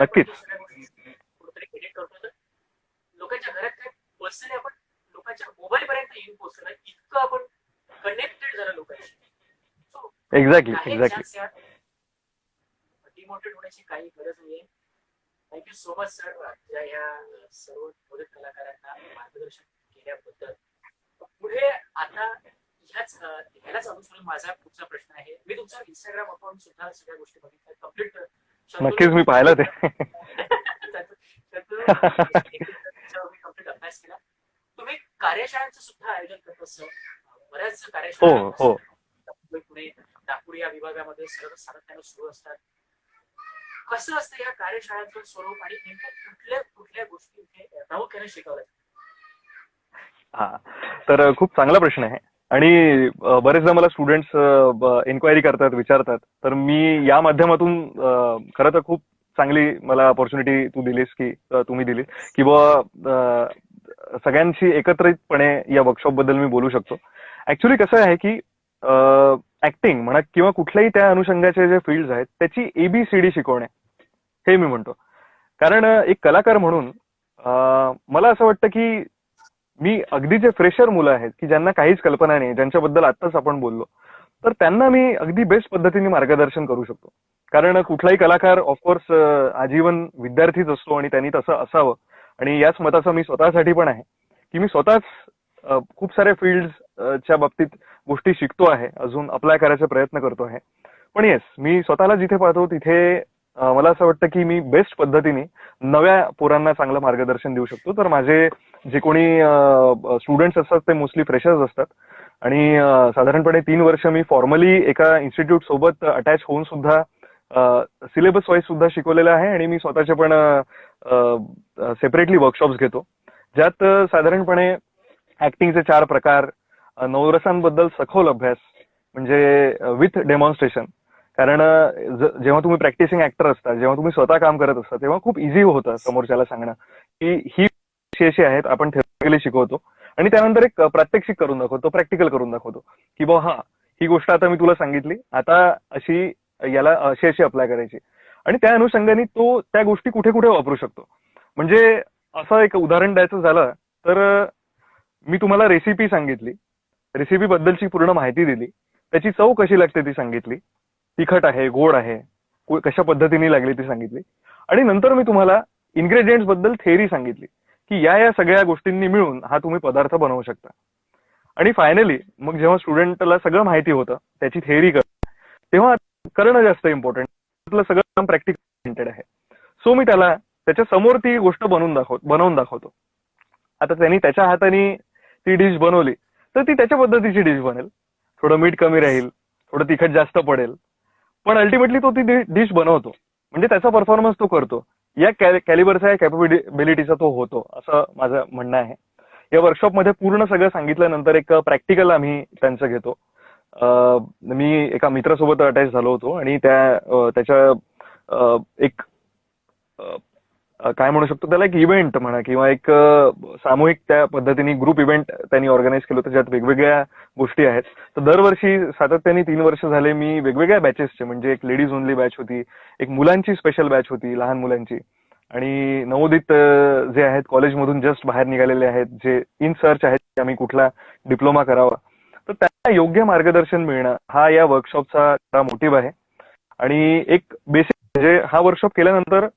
नक्कीच. कुठेतरी एडिट करतो तर लोकांच्या घरात काय पर्सनली आपण लोकांच्या मोबाईल पर्यंत येऊन पोहोचलो, इतकं आपण कनेक्टेड झालं लोकांशी. Exactly exactly. डिमोटिवेट होण्याची काही गरज नाहीये. थँक्यू सो मच सर, या सर्व मदत कलाकारांना मार्गदर्शन केल्याबद्दल. पुढे आता ह्यालाच अनुसरून माझा पुढचा प्रश्न आहे. मी तुमचा इंस्टाग्राम अकाउंट सुद्धा सगळ्या गोष्टी बघितल्या, कम्प्लीट नक्कीच मी पाहिलं ते. मी कम्प्लीट अभ्यास केला. तुम्ही कार्यशाळांचं सुद्धा आयोजन करत असं बऱ्याच कार्यशाळा हो. पुणे, नागपूर या विभागामध्ये सातत्याने सुरू असतात. कसं असतं या कार्यशाळांचं स्वरूप आणि नेमक्या कुठल्या गोष्टी प्रामुख्याने शिकवल्या? हा, तर खूप चांगला प्रश्न आहे आणि बरेचदा मला स्टुडंट्स इन्क्वायरी करतात, विचारतात. तर मी या माध्यमातून खरं तर खूप चांगली मला ऑपॉर्च्युनिटी तुम्ही दिली की बुवा सगळ्यांशी एकत्रितपणे या वर्कशॉप बद्दल मी बोलू शकतो. ऍक्च्युली कसं आहे की ऍक्टिंग म्हणा किंवा कुठल्याही त्या अनुषंगाचे जे फील्ड आहेत त्याची ABCD शिकवणे हे मी म्हणतो. कारण एक कलाकार म्हणून मला असं वाटतं की मी अगदी जे फ्रेशर मुलं आहेत की ज्यांना काहीच कल्पना नाही, ज्यांच्याबद्दल आत्ताच आपण बोललो, तर त्यांना मी अगदी बेस्ट पद्धतीने मार्गदर्शन करू शकतो. कारण कुठलाही कलाकार ऑफकोर्स आजीवन विद्यार्थीच असतो आणि त्यांनी तसं असावं. आणि याच मताचा मी स्वतःसाठी पण आहे की मी स्वतःच खूप साऱ्या फील्डच्या बाबतीत गोष्टी शिकतो आहे, अजून अप्लाय करायचा प्रयत्न करतो आहे. पण येस, मी स्वतःला जिथे पाहतो तिथे मला असं वाटतं की मी बेस्ट पद्धतीने नव्या पोरांना चांगलं मार्गदर्शन देऊ शकतो. तर माझे जे कोणी स्टुडंट्स असतात ते मोस्टली फ्रेशर्स असतात आणि साधारणपणे 3 वर्ष मी फॉर्मली एका इन्स्टिट्यूट सोबत अटॅच होऊन सुद्धा सिलेबस वाईज सुद्धा शिकवलेलं आहे आणि मी स्वतःचे पण सेपरेटली वर्कशॉप्स घेतो, ज्यात साधारणपणे ऍक्टिंगचे 4 प्रकार, नवरसांबद्दल सखोल अभ्यास म्हणजे विथ डेमॉन्स्ट्रेशन. कारण जेव्हा तुम्ही प्रॅक्टिसिंग ऍक्टर असता, जेव्हा तुम्ही स्वतः काम करत असता, तेव्हा खूप इझी होतं समोरच्याला सांगणं की ही अशी आहेत, आपण थेरॉटिकली शिकवतो आणि त्यानंतर एक प्रात्यक्षिक करून दाखवतो, प्रॅक्टिकल करून दाखवतो की बा हा ही गोष्ट आता मी तुला सांगितली, आता अशी याला अशी अशी अप्लाय करायची, आणि त्या अनुषंगाने तो त्या गोष्टी कुठे कुठे वापरू शकतो. म्हणजे असं एक उदाहरण द्यायचं झालं तर मी तुम्हाला रेसिपी सांगितली, रेसिपी बद्दलची पूर्ण माहिती दिली, त्याची चव कशी लागते ती सांगितली, तिखट आहे गोड आहे कशा पद्धतीने लागली ती सांगितली, आणि नंतर मी तुम्हाला इन्ग्रेडियंट्स बद्दल थेअरी सांगितली की या सगळ्या गोष्टींनी मिळून हा तुम्ही पदार्थ बनवू शकता. आणि फायनली मग जेव्हा स्टुडंटला सगळं माहिती होतं, त्याची थेअरी तेव्हा करणं जास्त इम्पॉर्टंट, आपलं सगळं काम प्रॅक्टिकल आहे. सो मी त्याला त्याच्या समोर ती गोष्ट बनवून दाखवतो. आता त्यांनी त्याच्या हाताने ती डिश बनवली तर ती त्याच्या पद्धतीची डिश बनेल, थोडं मीठ कमी राहील, थोडं तिखट जास्त पडेल, पण अल्टिमेटली तो ती डिश बनवतो, म्हणजे त्याचा परफॉर्मन्स तो करतो, या कॅलिबरचा या कॅपेबिलिटीचा तो होतो, असं माझं म्हणणं आहे. या वर्कशॉपमध्ये पूर्ण सगळं सांगितल्यानंतर एक प्रॅक्टिकल आम्ही त्यांचं घेतो. मी एका मित्रासोबत अटॅच झालो होतो आणि त्याच्या एक काय म्हणू शकतो त्याला, एक इव्हेंट म्हणा किंवा एक सामूहिक त्या पद्धतीने ग्रुप इव्हेंट त्यांनी ऑर्गनाईज केलं होतं, ज्यात वेगवेगळ्या गोष्टी आहेत. तर दरवर्षी सातत्याने 3 वर्ष झाले मी वेगवेगळ्या बॅचेसचे, म्हणजे एक लेडीज ओनली बॅच होती, एक मुलांची स्पेशल बॅच होती लहान मुलांची, आणि नवोदित जे आहेत कॉलेजमधून जस्ट बाहेर निघालेले आहेत, जे इन सर्च आहेत की आम्ही कुठला डिप्लोमा करावा, तर त्यांना योग्य मार्गदर्शन मिळणं हा या वर्कशॉपचा मोटिव्ह आहे. आणि एक बेसिक म्हणजे हा वर्कशॉप केल्यानंतर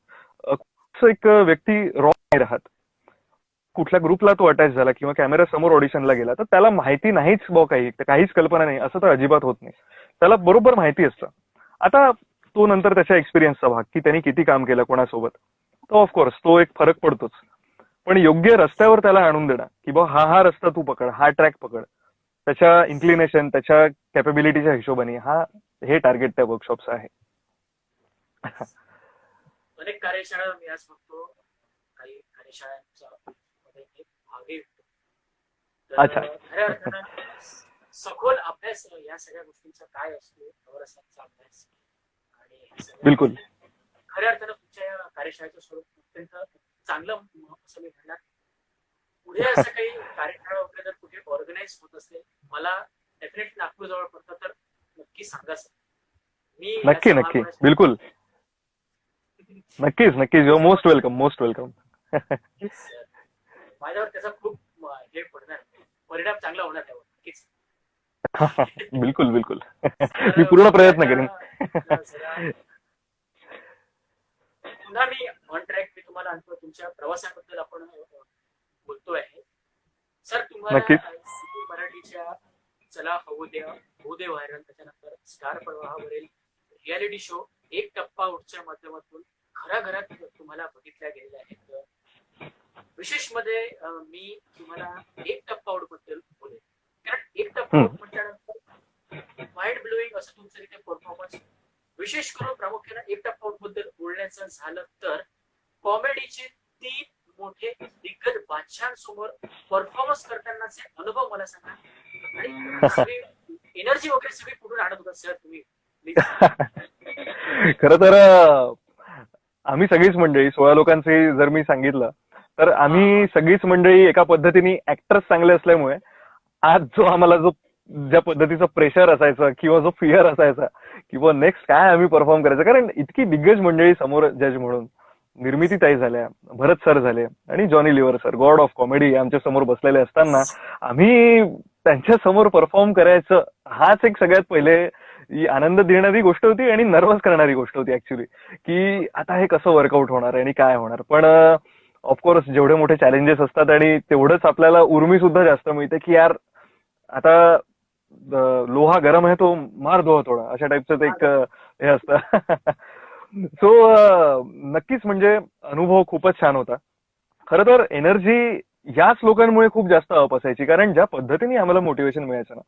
एक व्यक्ती रॉ नाही राहत. कुठल्या ग्रुपला तो अटॅच झाला किंवा कॅमेरा समोर ऑडिशनला गेला तर त्याला माहिती नाहीच काहीच कल्पना नाही असं तर अजिबात होत नाही, त्याला बरोबर माहिती असतं. आता तो नंतर त्याच्या एक्सपिरियन्सचा भाग की त्यांनी किती काम केलं कोणासोबत, तर ऑफकोर्स तो एक फरक पडतोच. पण योग्य रस्त्यावर त्याला आणून देणं की बा हा रस्ता तू पकड, हा ट्रॅक पकड, त्याच्या इन्क्लिनेशन त्याच्या कॅपेबिलिटीच्या हिशोबाने, हे टार्गेट त्या वर्कशॉपचं आहे. अनेक कार्यशाळा मी आज बघतो, काही कार्यशाळांचा भागही होतो. अच्छा. खऱ्या अर्थानं सखोल अभ्यास या सगळ्या गोष्टींचा काय असतो, नवरसाचा अभ्यास, आणि बिलकुल खऱ्या अर्थानं तुमच्या या कार्यशाळेचं स्वरूप अत्यंत चांगलं असं मी म्हणणार. पुढे असं काही कार्यशाळा वगैरे जर कुठे ऑर्गनाईज होत असेल, मला डेफिनेटली नागपूर जवळ पडतं तर नक्की सांगा सर. मी नक्की बिलकुल नक्कीच युअर मोस्ट वेलकम. माझ्यावर त्याचा खूप हे पडणार, परिणाम चांगला होणार त्यावर नक्कीच. बिलकुल मी पूर्ण प्रयत्न करेन. पुन्हा मी ऑन ट्रॅक मी तुम्हाला आणतो, तुमच्या प्रवासाबद्दल आपण बोलतोय सर. तुम्हाला मराठीच्या चला होऊ दे व्हायरल, त्याच्यानंतर स्टार प्रवाहावरील रियालिटी शो एक टप्पा आउटच्या माध्यमातून घराघरात तुम्हाला बघितल्या गेलेल्या आहेत. विशेष मध्ये मी तुम्हाला एक टप्पा आउट बद्दल बोलेन, कारण एक टप्पा आउट म्हटल्यानंतर माइंड ब्लोईंग असं तुमचं इथे परफॉर्मन्स. विशेष करून प्रामुख्याने एक टप्पा आउट बद्दल बोलण्याचं झालं तर कॉमेडीचे 3 मोठे दिग्गज बादशांसमोर परफॉर्मन्स करतानाचे अनुभव मला सांगा, आणि सगळी एनर्जी वगैरे सगळी कुठून आणत होता सर तुम्ही? खरं तर आम्ही सगळीच मंडळी 16 लोकांचे जर मी सांगितलं तर आम्ही सगळीच मंडळी एका पद्धतीने ऍक्टर्स चांगले असल्यामुळे आज जो ज्या पद्धतीचं प्रेशर असायचं किंवा जो फिअर असायचा किंवा नेक्स्ट काय आम्ही परफॉर्म करायचं, कारण इतकी दिग्गज मंडळी समोर जज म्हणून निर्मिती ताई झाल्या, भरत सर झाले आणि Johnny Lever sir, God of comedy आमच्या समोर बसलेले असताना आम्ही त्यांच्या समोर परफॉर्म करायचं, हाच एक सगळ्यात पहिले आनंद देणारी गोष्ट होती आणि नर्वस करणारी गोष्ट होती ऍक्च्युली, की आता हे कसं वर्कआउट होणार आहे आणि काय होणार. पण ऑफकोर्स जेवढे मोठे चॅलेंजेस असतात आणि तेवढंच आपल्याला उर्मी सुद्धा जास्त मिळते की यार आता लोहा गरम आहे तो मार दो थोडा, अशा टाईपचं ते एक हे असतं. सो नक्कीच म्हणजे अनुभव खूपच छान होता. खरं तर एनर्जी याच लोकांमुळे खूप जास्त अप असायची, कारण ज्या पद्धतीने आम्हाला मोटिवेशन मिळायचं ना,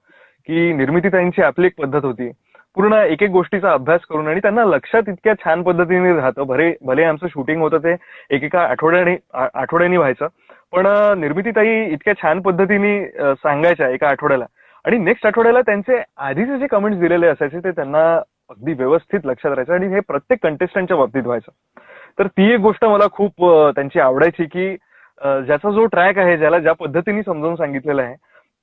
की निर्मितीताईंची आपली एक पद्धत होती पूर्ण एक एक गोष्टीचा अभ्यास करून, आणि त्यांना लक्षात इतक्या छान पद्धतीने राहतं. भले आमचं शूटिंग होतं ते एकेका आठवड्यानी व्हायचं, पण निर्मितीताई इतक्या छान पद्धतीने सांगायच्या एका आठवड्याला, आणि नेक्स्ट आठवड्याला त्यांचे आधीचे जे कमेंट्स दिलेले असायचे ते त्यांना अगदी व्यवस्थित लक्षात राहायचं, आणि हे प्रत्येक कंटेस्टंटच्या बाबतीत व्हायचं. तर ती एक गोष्ट मला खूप त्यांची आवडायची की ज्याचा जो ट्रॅक आहे, ज्याला ज्या पद्धतीने समजावून सांगितलेलं आहे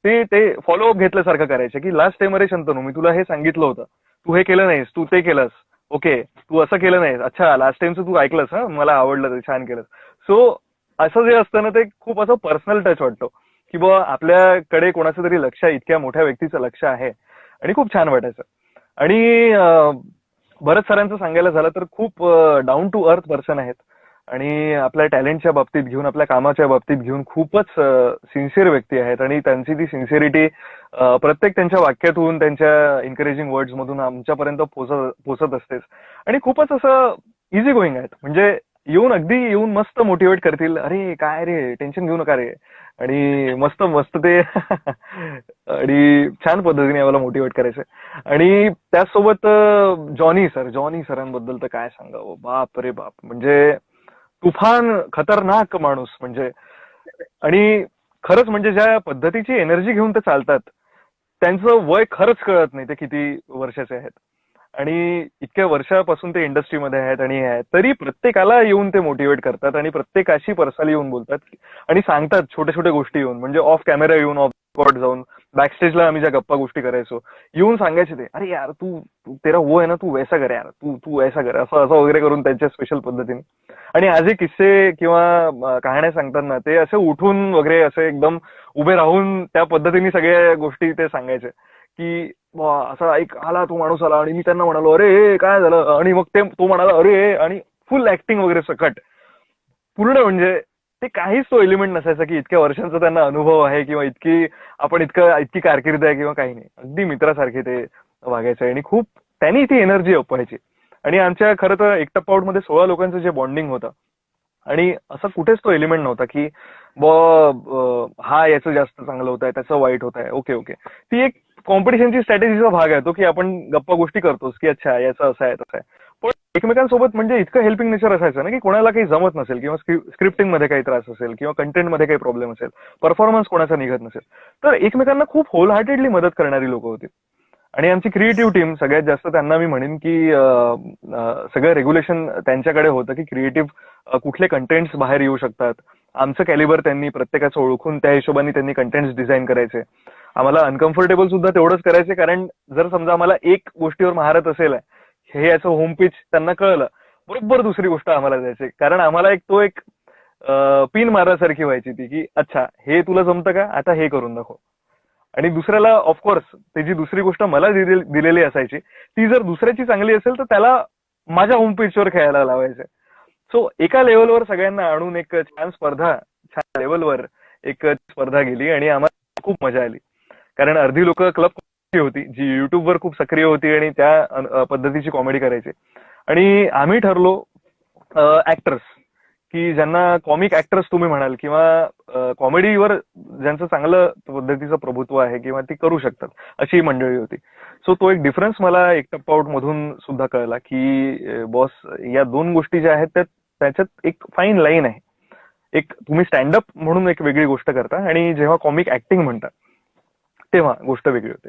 ते फॉलोअप घेतल्यासारखं करायचं की लास्ट टाइम अरे शंतनू मी तुला हे सांगितलं होतं, तू हे केलं नाहीस, तू ते केलंस, ओके तू असं केलं नाहीस, अच्छा लास्ट टाइमचं तू ऐकलंस, हा मला आवडलं, ते छान केलंस. सो असं जे असतं ना ते खूप असं पर्सनल टच वाटतो की बुवा आपल्याकडे कोणाचं तरी लक्ष आहे, इतक्या मोठ्या व्यक्तीचं लक्ष आहे आणि खूप छान वाटायचं. आणि बरंच सरांचं सांगायला झालं तर खूप डाऊन टू अर्थ पर्सन आहेत आणि आपल्या टॅलेंटच्या बाबतीत घेऊन, आपल्या कामाच्या बाबतीत घेऊन खूपच सिन्सिअर व्यक्ती आहेत आणि त्यांची ती सिन्सिअरिटी प्रत्येक त्यांच्या वाक्यातून, त्यांच्या एन्करेजिंग वर्ड्स मधून आमच्यापर्यंत पोचत असतेच. आणि खूपच असं इझी गोईंग आहेत, म्हणजे अगदी येऊन मस्त मोटिवेट करतील, अरे काय रे टेन्शन घेऊ नका रे, आणि मस्त मस्त ते आणि छान पद्धतीने आम्हाला मोटिवेट करायचं. आणि त्याचसोबत जॉनी सरांबद्दल तर काय सांगावं, बाप रे बाप, म्हणजे तुफान खतरनाक माणूस म्हणजे. आणि खरंच म्हणजे ज्या पद्धतीची एनर्जी घेऊन ते चालतात, त्यांचं वय खरंच कळत नाही ते किती वर्षाचे आहेत. आणि इतक्या वर्षापासून ते इंडस्ट्रीमध्ये आहेत आणि हे आहेत, तरी प्रत्येकाला येऊन ते मोटिवेट करतात आणि प्रत्येकाशी पर्सनली येऊन बोलतात आणि सांगतात छोट्या छोट्या गोष्टी येऊन, म्हणजे ऑफ कॅमेरा येऊन, ऑफ स्पॉट जाऊन, बॅकस्टेजला आम्ही ज्या गप्पा गोष्टी करायचो येऊन सांगायचे ते, अरे यार तेरा वो है ना, तू वैसा कर यार, तू ऐसा कर, असं असं वगैरे करून त्यांच्या स्पेशल पद्धतीने. आणि आजही किस्से किंवा कहाण्या सांगताना ते असे उठून वगैरे असे एकदम उभे राहून त्या पद्धतीने सगळ्या गोष्टी ते सांगायचे की असा एक आला तो माणूस आला आणि मी त्यांना म्हणालो अरे काय झालं, आणि मग तो म्हणाला अरे, आणि फुल ऍक्टिंग वगैरे सकट पूर्ण. म्हणजे ते काहीच तो एलिमेंट नसायचा की इतक्या वर्षांचा त्यांना अनुभव आहे किंवा इतकी कारकीर्द आहे किंवा काही नाही. अगदी मित्रासारखे ते वागायचे आणि खूप त्यांनी ती एनर्जी अपायची. आणि आमच्या खरं तर एक टप्पा आउट मध्ये 16 लोकांचं जे बॉन्डिंग होतं, आणि असं कुठेच तो एलिमेंट नव्हता की हा याचं जास्त चांगलं होत आहे, त्याचं वाईट होत आहे, ओके ओके. ती एक कॉम्पिटिशनची स्ट्रॅटेजीचा भाग आहे तो, की आपण गप्पा गोष्टी करतोस की अच्छा याचं असं आहे तसं आहे. पण एकमेकांसोबत म्हणजे इतकं हेल्पिंग नेचर असायचं ना की कोणाला काही जमत नसेल किंवा स्क्रिप्टिंग मध्ये काही त्रास असेल किंवा कंटेंट मध्ये काही प्रॉब्लेम असेल, परफॉर्मन्स कोणाचा निघत नसेल, तर एकमेकांना खूप होल हार्टेडली मदत करणारी लोक होती. आणि आमची क्रिएटिव्ह टीम सगळ्यात जास्त त्यांना मी म्हणेन की सगळं रेग्युलेशन त्यांच्याकडे होतं की क्रिएटिव्ह कुठले कंटेंट्स बाहेर येऊ शकतात. आमचं कॅलिबर त्यांनी प्रत्येकाचं ओळखून त्या हिशोबाने त्यांनी कंटेंट्स डिझाईन करायचे. आम्हाला अनकम्फर्टेबल सुद्धा तेवढंच करायचे, कारण जर समजा आम्हाला एक गोष्टीवर महारत असेल, हे याचं होम पिच त्यांना कळलं, बरोबर दुसरी गोष्ट आम्हाला द्यायची, कारण आम्हाला एक पिन मारासारखी व्हायची ती की अच्छा हे तुला जमतं का, आता हे करून दाखव. आणि दुसऱ्याला ऑफकोर्स त्याची दुसरी गोष्ट मला दिलेली असायची, ती जर दुसऱ्याची चांगली असेल तर त्याला माझ्या होम पिचवर खेळायला लावायचं. सो एका लेवलवर सगळ्यांना आणून एक छान लेवलवर एक स्पर्धा गेली आणि आम्हाला खूप मजा आली. कारण अर्धी लोक क्लब होती जी युट्यूबवर खूप सक्रिय होती आणि त्या पद्धतीची कॉमेडी करायची. आणि आम्ही ठरलो ऍक्टर्स, की ज्यांना कॉमिक ऍक्टर्स तुम्ही म्हणाल किंवा कॉमेडीवर ज्यांचं चांगलं पद्धतीचं प्रभुत्व आहे किंवा ती करू शकतात, अशी मंडळी होती. सो तो एक डिफरन्स मला एक टप्पा आउट मधून सुद्धा कळला की बॉस, या दोन गोष्टी ज्या आहेत त्याच्यात एक फाईन लाईन आहे. एक तुम्ही स्टँडअप म्हणून एक वेगळी गोष्ट करता आणि जेव्हा कॉमिक ऍक्टिंग म्हणता तेव्हा गोष्ट वेगळी होते.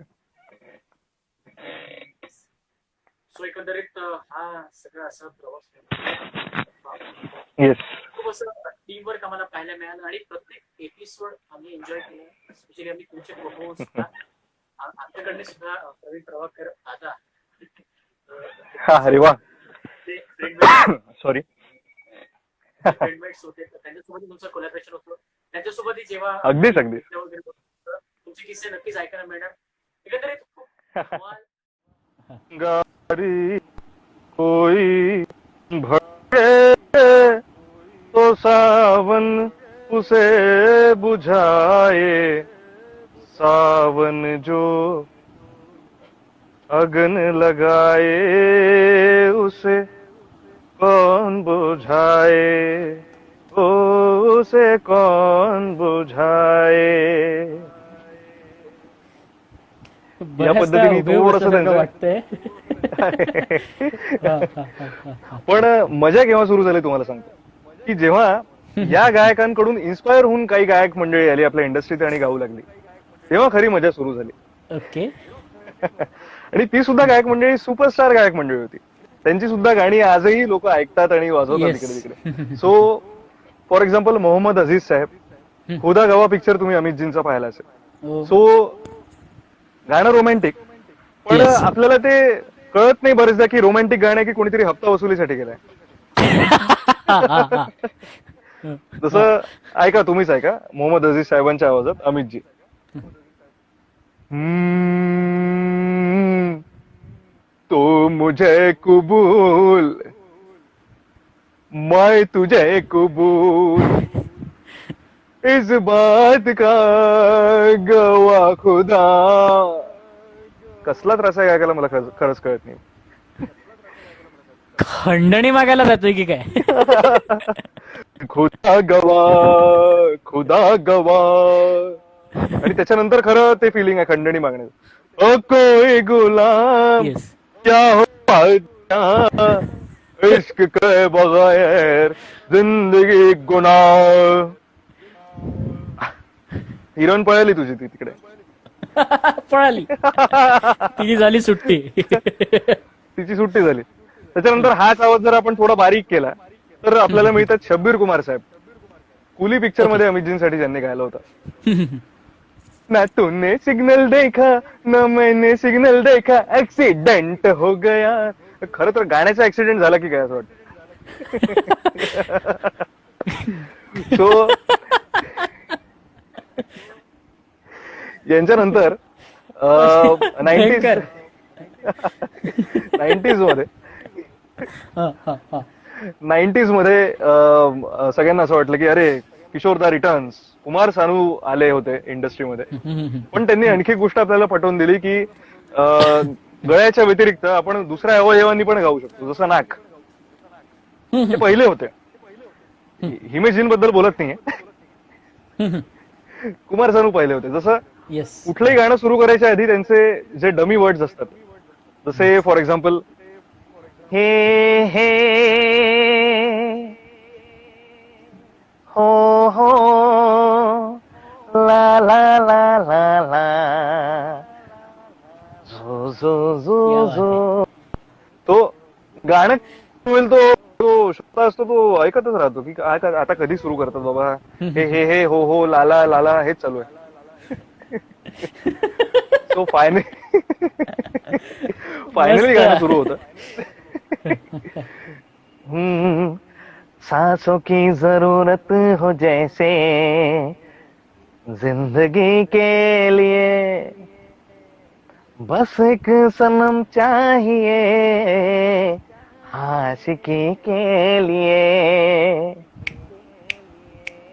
सो एकंदरीत हा सगळा असा प्रवास येस, खूप असं टीम वर्क आम्हाला पाहायला मिळालं आणि प्रत्येक एपिसोड आम्ही एन्जॉय केला. स्पेशली आम्ही तुमचे परफॉर्मन्स सुद्धा आमच्याकडे सुद्धा प्रवीण प्रभाकर दादा अरे वा, सॉरी, फ्रेंडमेट्स होते, त्यांच्यासोबत तुमचं कोलॅबरेशन होतं. त्यांच्यासोबत जेव्हा अगदीच तुमचे किस्से नक्कीच ऐकायला मिळणार. एकंदरीत खूप गारी कोई भटके तो सावन उसे बुझाए, सावन जो अगन लगाए उसे कौन बुझाए, उसे कौन बुझाए. या पद्धतीने थोडंसं वाटतंय. पण मजा केव्हा सुरू झाली तुम्हाला सांगतो, की जेव्हा या गायकांकडून इन्स्पायर होऊन काही गायक मंडळी आली आपल्या इंडस्ट्रीत आणि गाऊ लागली, तेव्हा खरी मजा सुरू झाली. ओके. आणि ती सुद्धा गायक मंडळी सुपरस्टार गायक मंडळी होती. त्यांची सुद्धा गाणी आजही लोक ऐकतात आणि वाजवतात इकडे तिकडे. So for example Mohammed Aziz साहेब, हम्म. खुदा गवा पिक्चर तुम्ही अमितजींचा पाहिला असेल. ओ. सो गाणं रोमॅन्टिक, पण Yes. आपल्याला ते कळत नाही बरेचदा की रोमॅन्टिक गाणं आहे की कोणीतरी हप्ता वसुलीसाठी केलंय. हा, हा, हा. जसं ऐका, तुम्हीच ऐका मोहम्मद अझीज साहेबांच्या आवाजात अमितजी. तो मुझे कबूल, मैं तुझे कबूल, इस बात का गवा खुदा. कसला त्रास आहे ऐकायला मला खरंच कळत नाही. खंडणी मागायला जातोय की काय? खुदा गवा, खुदा गवा. आणि त्याच्यानंतर खरं ते फिलिंग आहे खंडणी मागण्याचं. ओ कोई गुलाम येस. क्या हो पाया, इश्क के बगैर जिंदगी गुनाह. हिरोईन पळाली तुझी ती तिकडे. पळाली. तिची झाली सुट्टी. तिची सुट्टी झाली. त्याच्यानंतर हाच आवाज जर आपण थोडा बारीक केला तर आपल्याला मिळतात शब्बीर कुमार साहेब, कुली पिक्चर मध्ये अमितजींसाठी ज्यांनी गायला होता. ना तूने सिग्नल देखा ना मैंने सिग्नल देखा, ऍक्सिडेंट हो गया. खरं तर गाण्याचा ऍक्सिडेंट झाला की काय असं वाटतं. सो यांच्यानंतर भयंकर. हा, हा, हा. 90s मध्ये सगळ्यांना असं वाटलं की अरे किशोरदा रिटर्न्स, कुमार सानू आले होते इंडस्ट्रीमध्ये. पण त्यांनी आणखी एक गोष्ट आपल्याला पटवून दिली की गळ्याच्या व्यतिरिक्त आपण दुसऱ्या अवयवांनी पण गाऊ शकतो, जसं नाक. ते पहिले होते. हिमेशजींबद्दल बोलत नाहीये, कुमार सानू पहिले होते. जसं येस. कुठलंही गाणं सुरू करायच्या आधी त्यांचे जे डमी वर्ड्स असतात, जसे फॉर एक्झाम्पल हे हे हो हो ला ला ला ला ला झो झो झो झो. तो गाणं होईल तो शब्द असतो तो ऐकतच राहतो की आता कधी सुरू करतात बाबा. हे हो हो लाला लाला हेच चालू आहे. तो फायनली गाणं सुरू होतं. सांसों की जरूरत हो जैसे जिंदगी के लिए, बस एक सनम चाहिए आशिकी के लिए.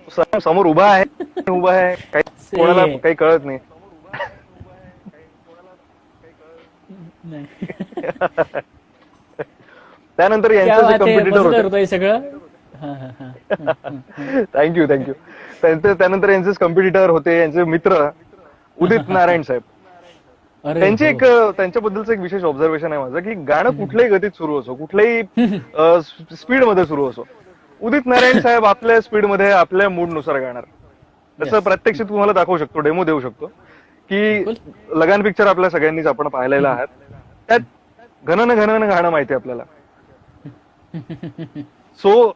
सनम समोर उभा आहे काही कोणाला काही कळत नाही. त्यानंतर यांचं जे कॉम्पिटिटर होते सगळं. थँक्यू. त्यानंतर यांचे कॉम्पिटिटर होते, यांचे मित्र उदित नारायण साहेब. त्यांची एक त्यांच्याबद्दलचं एक विशेष ऑब्झर्वेशन आहे माझं की गाणं कुठल्याही गतीत सुरू असो, कुठल्याही स्पीड मध्ये सुरू असो, उदित नारायण साहेब आपल्या स्पीड मध्ये आपल्या मूड नुसार गाणार. तसं प्रत्यक्षात तुम्हाला दाखवू शकतो, डेमो देऊ शकतो की लगान पिक्चर आपल्या सगळ्यांनीच आपण पाहिलेला आहात. त्यात घनन गाणं माहिती आपल्याला. सो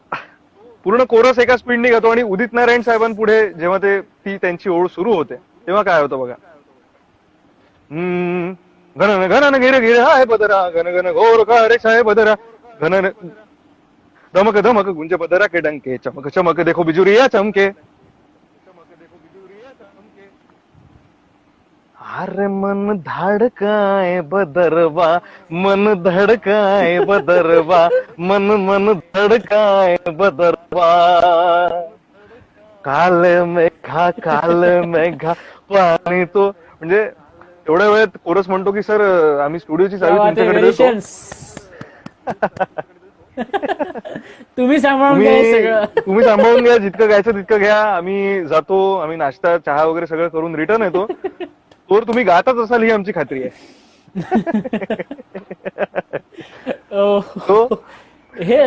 पूर्ण कोरस एका स्पीडने गातो आणि उदित नारायण साहेबांपुढे जेव्हा ती त्यांची ओळ सुरू होते तेव्हा काय होतं बघा. घनन घिर घिर हाय बदरा, घन घन घोर खारे छाय बदरा, घनन धमक धमक गुंज बदरा के डंके, चमक चमक देखो बिजुरिया चमके. अरे मन धडकाय बदरवा, मन धडकाय बदरवा, मन धडकाय बदरवा. काल मेघा पाणी तो. म्हणजे एवढ्या वेळात कोरस म्हणतो की सर आम्ही स्टुडिओची चावी तुमच्याकडे देतो, तुम्ही सांभाळून घ्या, तुम्ही सांभाळून घ्या, जितकं घ्यायचं तितकं घ्या. आम्ही जातो, आम्ही नाश्ता चहा वगैरे सगळं करून रिटर्न येतो. तोवर तुम्ही गातच असाल ही आमची खात्री आहे. हे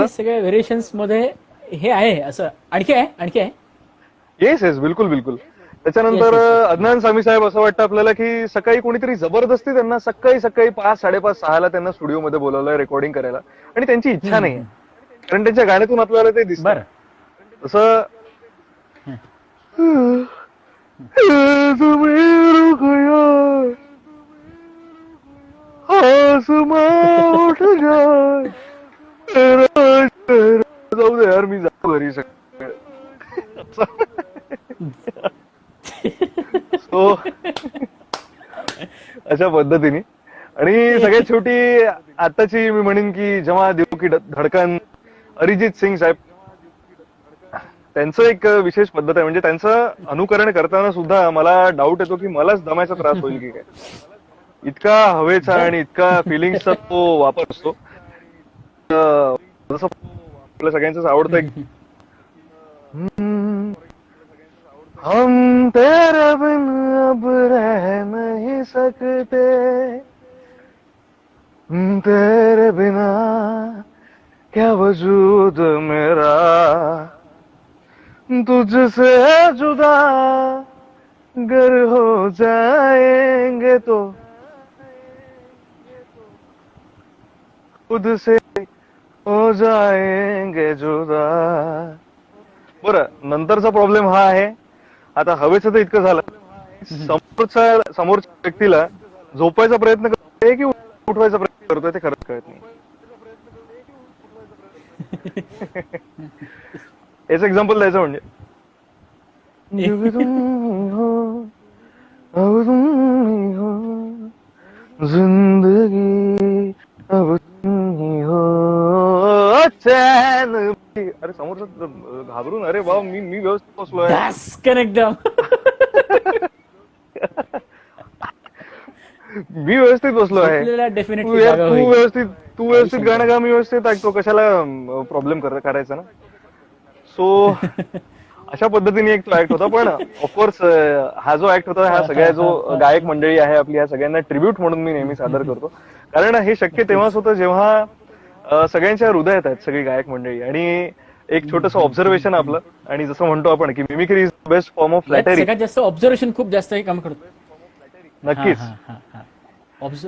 सगळ्या व्हेरिएशन्स मध्ये हे आहे असं आणखी आहे. येस बिलकुल. त्याच्यानंतर अदनान सामी साहेब, असं वाटतं आपल्याला की सकाळी कोणीतरी जबरदस्ती त्यांना सकाळी 5, 5:30, 6ला त्यांना स्टुडिओमध्ये बोलवलंय रेकॉर्डिंग करायला आणि त्यांची इच्छा नाही, कारण त्यांच्या गाण्यातून आपल्याला ते दिसतं. तसं हं. तुम्ही रुक जाओ, आसमां उठ जाए, तेरा चेहरा. जाऊ दे यार, मी जातो घरी सगळं. सो अशा पद्धतीने. आणि सगळ्यात शेवटी आताची मी म्हणेन की जेव्हा दिल की धडकन, अरिजित सिंग साहेब, त्यांचं एक विशेष पद्धत आहे. म्हणजे त्यांचं अनुकरण करताना सुद्धा मला डाऊट येतो की मलाच दमायचा त्रास होईल की काय. इतका हवेचा आणि इतका फिलिंग्सचा तो वापर असतो. जसं आपल्या सगळ्यांचंच आवडतं एक, हम तेरे बिन अब रह नहीं सकते, तेरे बिना क्या वजूद मेरा, तुझसे जुदा गर हो जाएंगे तो खुद से हो जाएंगे जुदा. बरं, नंतरचा प्रॉब्लेम हा आहे, आता हवेचं तर इतकं झालं, समोरच्या व्यक्तीला झोपायचा प्रयत्न करतोय की उठवायचा प्रयत्न करतोय ते खरंच कळत नाही. याचं एक्झाम्पल द्यायचं म्हणजे, अब तुम हो, अब तुम हो, जिंदगी अब तुम ही हो, चैन. अरे समोरचं घाबरून, अरे बाबा मी व्यवस्थित बसलोय. एकदम मी व्यवस्थित बसलो आहे. झोपलेला तू डेफिनेटली यार, जागा तू होईल. व्यवस्थित गाणं गा, मी व्यवस्थित ऐकतो, कशाला प्रॉब्लेम करायचा ना. सो अशा पद्धतीने एक तो ऍक्ट होता. पण ऑफकोर्स हा जो ऍक्ट होता, हा सगळ्या जो गायक मंडळी आहे आपली, ह्या सगळ्यांना ट्रिब्यूट म्हणून मी नेहमी सादर करतो. कारण हे शक्य तेव्हाच होतं जेव्हा सगळ्यांच्या हृदयात आहेत सगळी गायक मंडळी. आणि एक छोटंसं ऑब्झर्वेशन आपलं, आणि जसं म्हणतो आपण की mimicry is the best form of यात फ्लॅटरी. सगळ्यात जास्त ऑब्झर्वेशन खूप जास्त हे काम करतो. नक्कीच.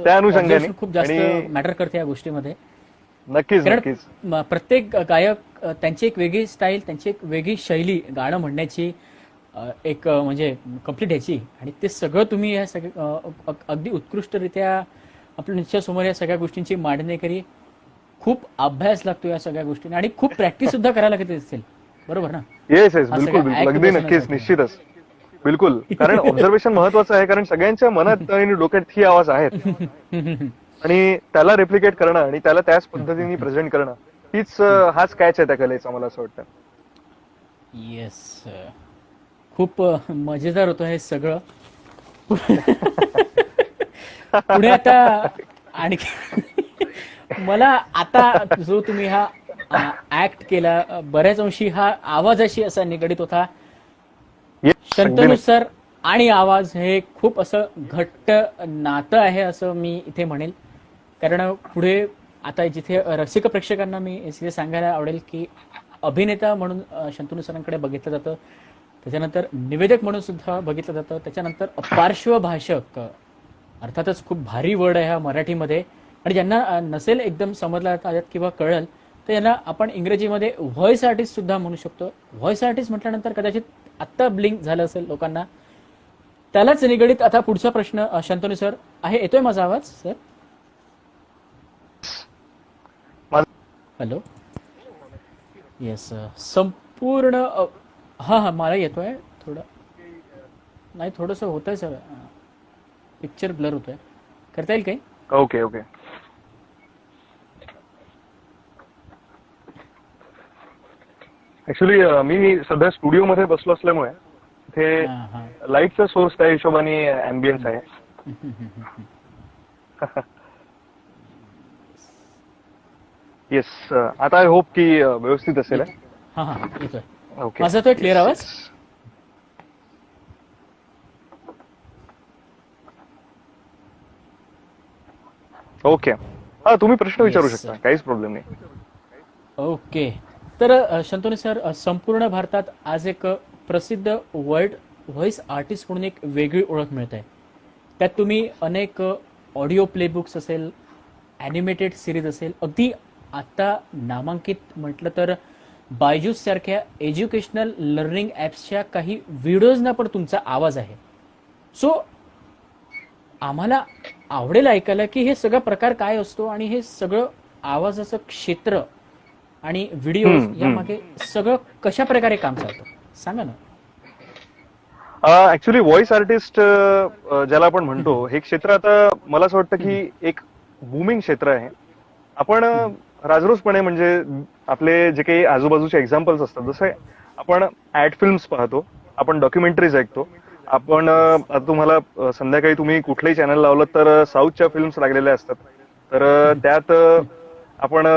त्या अनुषंगाने खूप जास्त आणि मॅटर करते या गोष्टीमध्ये. नक्कीच नक्कीच. प्रत्येक गायक त्यांची एक वेगळी स्टाईल, त्यांची एक वेगळी शैली गाणं म्हणण्याची, एक म्हणजे कम्प्लीट ह्याची, आणि ते सगळं तुम्ही या सगळं अगदी उत्कृष्टरित्या आपल्या निश्चयासमोर या सगळ्या गोष्टींची मांडणी करी. खूप अभ्यास लागतो या सगळ्या गोष्टींना, आणि खूप प्रॅक्टिस सुद्धा करायला लागत असेल, बरोबर ना? येस हा बिलकुल सगळा बिलकुल, act अगदी नक्कीच, बसवण्यासाठी. निश्चितच, बिलकुल. कारण ऑब्झर्वेशन महत्वाचं आहे, कारण सगळ्यांच्या मनात आणि डोक्यात ही आवाज आहेत, आणि त्याला रेप्लिकेट करणं आणि त्याला त्याच पद्धतीने प्रेझेंट करणं, हाच कॅच आहे त्या कलेचा, मला असं वाटतं. येस, खूप मजेदार होतं हे सगळं. पुढे आता आणखी मला आता जो तुम्ही हा ऍक्ट केला, बऱ्याच अंशी हा आवाजाशी असा निगडीत होता. Yes, अगदी शंतनू नक्की. सर आणि आवाज हे खूप असं घट्ट नातं आहे असं मी इथे म्हणेल. कारण पुढे आता जिथे रसिक प्रेक्षकांना मी इथे सांगायला आवडेल की अभिनेता म्हणून शंतनू सरांकडे बघितलं जातं, त्याच्यानंतर निवेदक म्हणून सुद्धा बघितलं जातं, त्याच्यानंतर पार्श्वभाषक, अर्थातच खूप भारी वर्ड आहे हा मराठीमध्ये, आणि ज्यांना नसेल एकदम समजला किंवा कळल तर यांना आपण इंग्रजीमध्ये व्हॉइस आर्टिस्ट सुद्धा म्हणू शकतो. व्हॉइस आर्टिस्ट म्हटल्यानंतर कदाचित आत्ता ब्लिंक झालं असेल लोकांना. त्यालाच निगडीत आता पुढचा प्रश्न शंतनू सर आहे. येतोय माझा आवाज सर? हॅलो, येस, संपूर्ण हा मला येतोय. थोडं नाही, थोडंसं होतंय सर, पिक्चर ब्लर होतोय. करता येईल काही? Okay okay. ऍक्च्युली मी सध्या स्टुडिओमध्ये बसलो असल्यामुळे इथे लाईटचा सोर्स त्या हिशोबाने अँबियन्स आहे. येस, आता आय होप की व्यवस्थित असेल. हा हा, येतोय. ओके, माझा तो क्लिअर आवाज? ओके. हा, तुम्ही प्रश्न विचारू Yes, शकता, sir. काहीच प्रॉब्लेम नाही. ओके. तर शंतनू सर, संपूर्ण भारतात आज एक प्रसिद्ध वर्ल्ड व्हॉइस आर्टिस्ट म्हणून एक वेगळी ओळख मिळत आहे. त्यात तुम्ही अनेक ऑडिओ प्लेबुक्स असेल, ॲनिमेटेड सिरीज असेल, अगदी आता नामांकित म्हटलं तर बायजूस सारख्या एज्युकेशनल लर्निंग ॲप्सच्या काही व्हिडिओजना पण तुमचा आवाज आहे. सो आम्हाला आवडेल ऐकायला की हे सगळं प्रकार काय असतो आणि हे सगळं आवाजाचं क्षेत्र आणि व्हिडिओज यामागे सगळं कशा प्रकारे काम चालतं सांगा ना. ऍक्च्युली व्हॉइस आर्टिस्ट ज्याला आपण म्हणतो, हे क्षेत्र आता मला असं वाटतं की एक बूमिंग क्षेत्र आहे. आपण राजरोजपणे म्हणजे आपले जे काही आजूबाजूचे एक्झाम्पल्स असतात, जसं आपण ऍड फिल्म्स पाहतो, आपण डॉक्युमेंटरीज ऐकतो, आपण आता तुम्हाला संध्याकाळी तुम्ही कुठलंही चॅनल लावलं तर साऊथच्या फिल्म्स लागलेल्या असतात. तर त्यात आपण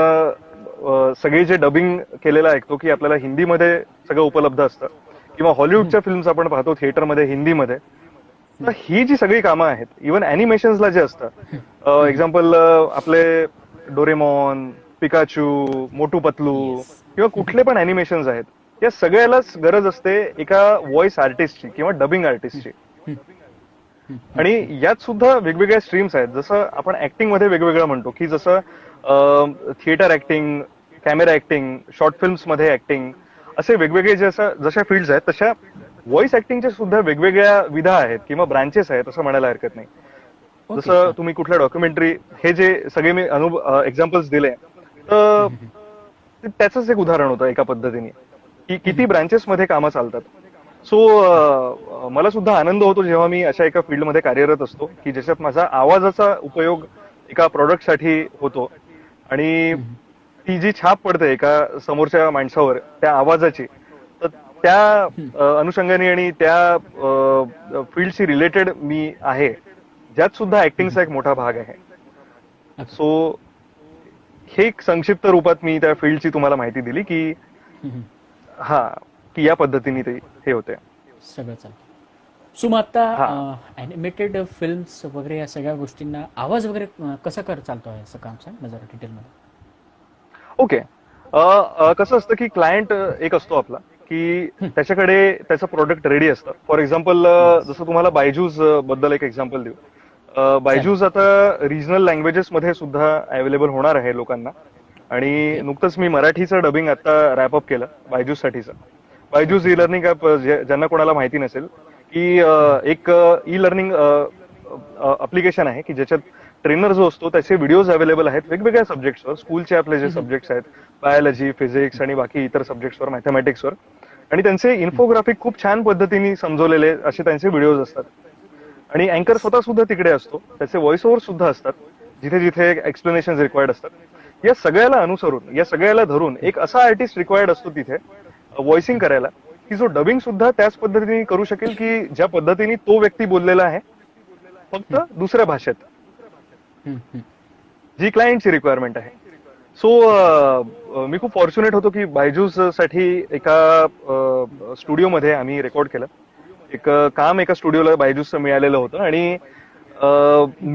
सगळे जे डबिंग केलेलं ऐकतो की आपल्याला हिंदीमध्ये सगळं उपलब्ध असतं, किंवा हॉलिवूडच्या फिल्म्स आपण पाहतो थिएटरमध्ये हिंदीमध्ये. तर ही जी सगळी कामं आहेत, इव्हन अॅनिमेशन्सला जे असतं, एक्झाम्पल आपले डोरेमॉन, पिकाचू, मोटू पतलू किंवा कुठले पण अॅनिमेशन्स आहेत, या सगळ्यालाच गरज असते एका व्हॉइस आर्टिस्टची किंवा डबिंग आर्टिस्टची. आणि यात सुद्धा वेगवेगळ्या स्ट्रीम्स आहेत. जसं आपण ऍक्टिंग मध्ये वेगवेगळं म्हणतो की जसं theatre acting, camera acting, short films मध्ये ऍक्टिंग, असे वेगवेगळे जशा फील्ड्स आहेत, तशा व्हॉइस ऍक्टिंगच्या सुद्धा वेगवेगळ्या विधा आहेत किंवा ब्रांचेस आहेत असं म्हणायला हरकत नाही. जसं तुम्ही कुठल्या डॉक्युमेंटरी, हे जे सगळे मी एक्झाम्पल्स दिले, तर त्याचंच एक उदाहरण होतं एका पद्धतीने की किती ब्रांचेस मध्ये कामं चालतात. सो मला सुद्धा आनंद होतो जेव्हा मी अशा एका फील्डमध्ये कार्यरत असतो की ज्याच्यात माझा आवाजाचा उपयोग एका प्रॉडक्टसाठी होतो, आणि ती जी छाप पडते एका समोरच्या माणसावर त्या आवाजाची, तर त्या अनुषंगाने आणि त्या फील्डशी रिलेटेड मी आहे, ज्यात सुद्धा ऍक्टिंगचा एक मोठा भाग आहे. सो हे एक संक्षिप्त रूपात मी त्या फील्डची तुम्हाला माहिती दिली की की या पद्धतीने ते हे होते सगळं चालतं. सो मग आता ॲनिमेटेड फिल्म्स वगैरे या सगळ्या गोष्टींना आवाज वगैरे कसं चालतो आहे असं काम सांग ना जरा डिटेलमध्ये. ओके. कसं असतं की क्लायंट एक असतो आपला की त्याच्याकडे त्याचं प्रोडक्ट रेडी असतं. फॉर एक्झाम्पल जसं तुम्हाला बायजूस बद्दल एक एक्झाम्पल देऊ. बायजूस आता रिजनल लँग्वेजेस मध्ये सुद्धा अवेलेबल होणार आहे लोकांना, आणि नुकतंच मी मराठीचं डबिंग आता रॅपअप केलं बायजूस साठीचं. बायजूस ई लर्निंग ऍप, ज्यांना कोणाला माहिती नसेल, की एक ई लर्निंग अप्लिकेशन आहे की ज्याच्यात ट्रेनर जो असतो त्याचे व्हिडिओज अवेलेबल आहेत वेगवेगळ्या सब्जेक्ट्सवर. स्कूलचे आपले जे सब्जेक्ट्स आहेत, बायोलॉजी, फिजिक्स आणि बाकी इतर सब्जेक्ट्सवर, मॅथमॅटिक्सवर, आणि त्यांचे इन्फोग्राफिक खूप छान पद्धतीने समजवलेले असे त्यांचे व्हिडिओज असतात. आणि अँकर स्वतः सुद्धा तिकडे असतो, त्याचे व्हॉइस ओव्हर सुद्धा असतात जिथे जिथे एक्सप्लेनेशन रिक्वायर्ड असतात. या सगळ्याला अनुसरून, या सगळ्याला धरून एक असा आर्टिस्ट रिक्वायर्ड असतो तिथे व्हॉइसिंग करायला, की जो डबिंग सुद्धा त्याच पद्धतीने करू शकेल की ज्या पद्धतीने तो व्यक्ती बोललेला आहे, फक्त दुसऱ्या भाषेत, जी क्लायंटची रिक्वायरमेंट आहे. सो मी खूप फॉर्च्युनेट होतो की बायजूस साठी एका स्टुडिओमध्ये आम्ही रेकॉर्ड केलं. एक काम एका स्टुडिओला बायजूसचं मिळालेलं होतं, आणि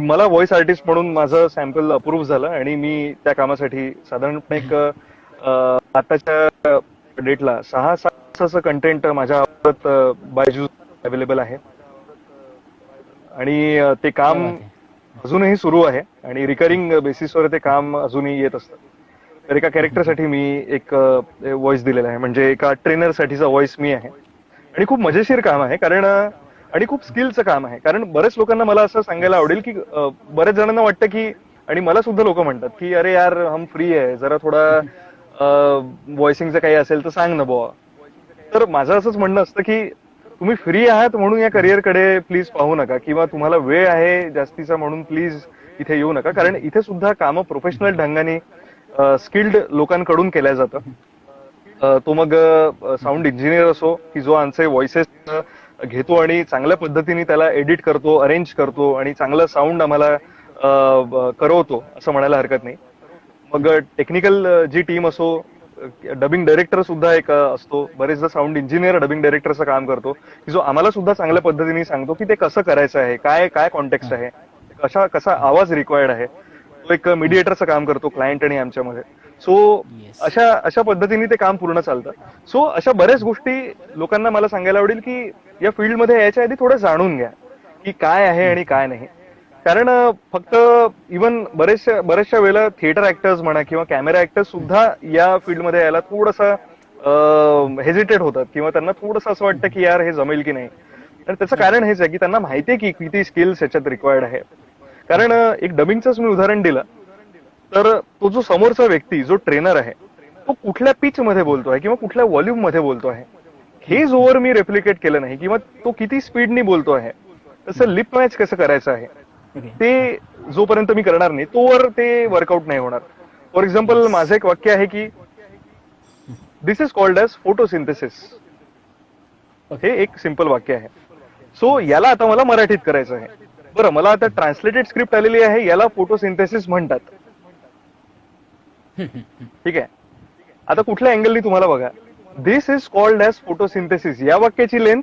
मला व्हॉइस आर्टिस्ट म्हणून माझं सॅम्पल अप्रूव्ह झालं, आणि मी त्या कामासाठी साधारणपणे एक आताच्या डेटला 6 तासाचं कंटेंट माझ्या आवाजात बायजूस अवेलेबल आहे. आणि ते काम अजूनही सुरू आहे, आणि रिकरिंग बेसिसवर ते काम अजूनही येत असतं. तर एका कॅरेक्टरसाठी मी एक व्हॉइस दिलेला आहे, म्हणजे एका ट्रेनरसाठीचा व्हॉइस मी आहे. आणि खूप मजेशीर काम आहे, कारण आणि खूप स्किलचं काम आहे. कारण बरेच लोकांना मला असं सांगायला आवडेल की बऱ्याच जणांना वाटतं की, आणि मला सुद्धा लोक म्हणतात की अरे यार हम फ्री आहे, जरा थोडा व्हॉइसिंगचं काही असेल तर सांग ना बुवा. तर माझं असंच म्हणणं असतं की तुम्ही फ्री आहात म्हणून या करिअरकडे प्लीज पाहू नका, किंवा तुम्हाला वेळ आहे जास्तीचा म्हणून प्लीज इथे येऊ नका, कारण इथे सुद्धा कामं प्रोफेशनल ढंगाने स्किल्ड लोकांकडून केल्या जातं. तो मग साऊंड इंजिनियर असो की जो आमचे व्हॉइसेस घेतो आणि चांगल्या पद्धतीने त्याला एडिट करतो, अरेंज करतो आणि चांगलं साऊंड आम्हाला करवतो, असं म्हणायला हरकत नाही. मग टेक्निकल जी टीम असो, डबिंग डायरेक्टर सुद्धा एक असतो, बरेचदा साऊंड इंजिनियर डबिंग डायरेक्टरचं काम करतो की जो आम्हाला सुद्धा चांगल्या पद्धतीने सांगतो की ते कसं करायचं आहे, काय काय कॉन्टेक्स्ट आहे, कसा आवाज रिक्वायर्ड आहे. तो एक मीडिएटरचं काम करतो क्लायंट आणि आमच्यामध्ये. सो अशा पद्धतीने ते काम पूर्ण चालतं. सो अशा बऱ्याच गोष्टी लोकांना मला सांगायला आवडेल की या फील्डमध्ये यायच्या आधी थोडं जाणून घ्या की काय आहे आणि काय नाही. कारण फक्त इव्हन बऱ्याचशा वेळेला थिएटर ऍक्टर्स म्हणा किंवा कॅमेरा ऍक्टर्स सुद्धा या फील्डमध्ये यायला थोडासा हेजिटेट होतात किंवा त्यांना थोडंसं असं वाटतं की यार हे जमेल की नाही. आणि त्याचं कारण हेच आहे की त्यांना माहितीये की किती स्किल्स याच्यात रिक्वायर्ड आहे. कारण एक डबिंगचंच मी उदाहरण दिलं तर तो जो समोरचा व्यक्ती जो ट्रेनर आहे तो कुठल्या पिच मध्ये बोलतो आहे किंवा कुठल्या व्हॉल्यूम मध्ये बोलतो आहे हे जोवर मी रेप्लिकेट केलं नाही किंवा तो किती स्पीडनी बोलतो आहे तसं लिप मॅच कसं करायचं आहे ओके. ते जोपर्यंत मी करणार नाही तोवर ते वर्कआउट नाही होणार. फॉर एक्झाम्पल माझं एक वाक्य आहे की दिस इज कॉल्ड एज फोटोसिंथेसिस. हे एक सिंपल वाक्य आहे. सो याला आता मला मराठीत करायचं आहे. बरं मला आता ट्रान्सलेटेड स्क्रिप्ट आलेली आहे याला फोटोसिंथेसिस म्हणतात. ठीक आहे. आता कुठल्या अँगलनी तुम्हाला बघा दिस इज कॉल्ड एज फोटोसिंथेसिस या वाक्याची लेंथ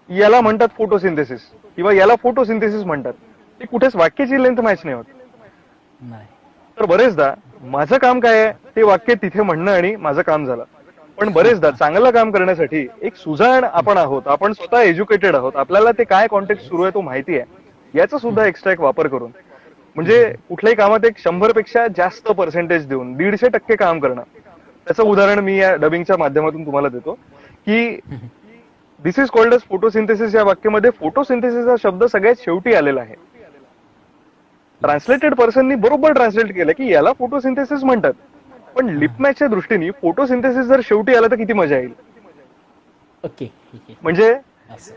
याला म्हणतात फोटोसिंथेसिस किंवा याला फोटोसिंथेसिस म्हणतात. ते कुठेच वाक्याची लेंथ मॅच नाही होत. नाही. तर बरेचदा माझं काम काय आहे ते वाक्य तिथे म्हणणं आणि माझं काम झालं. पण बरेचदा चांगलं काम करण्यासाठी एक सुजाण आपण आहोत, आपण स्वतः एज्युकेटेड आहोत, आपल्याला ते काय कॉन्टेक्स्ट सुरू आहे तो माहिती आहे याचा सुद्धा एक्स्ट्रा एक वापर करून म्हणजे कुठल्याही कामात एक 100 पेक्षा जास्त पर्सेंटेज देऊन 150% काम करणं. त्याचं उदाहरण मी या डबिंगच्या माध्यमातून तुम्हाला देतो की दिस इज कॉल्ड एज फोटोसिंथेसिस या वाक्यामध्ये फोटोसिंथेसिस हा शब्द सगळ्यात शेवटी आलेला आहे. ट्रान्सलेटेड पर्सननी बरोबर ट्रान्सलेट केलं की याला फोटोसिंथेसिस म्हणतात. पण लिपमॅचच्या दृष्टीने फोटोसिंथेसिस जर शेवटी आलं तर किती मजा येईल. ओके. ठीक आहे. म्हणजे असं.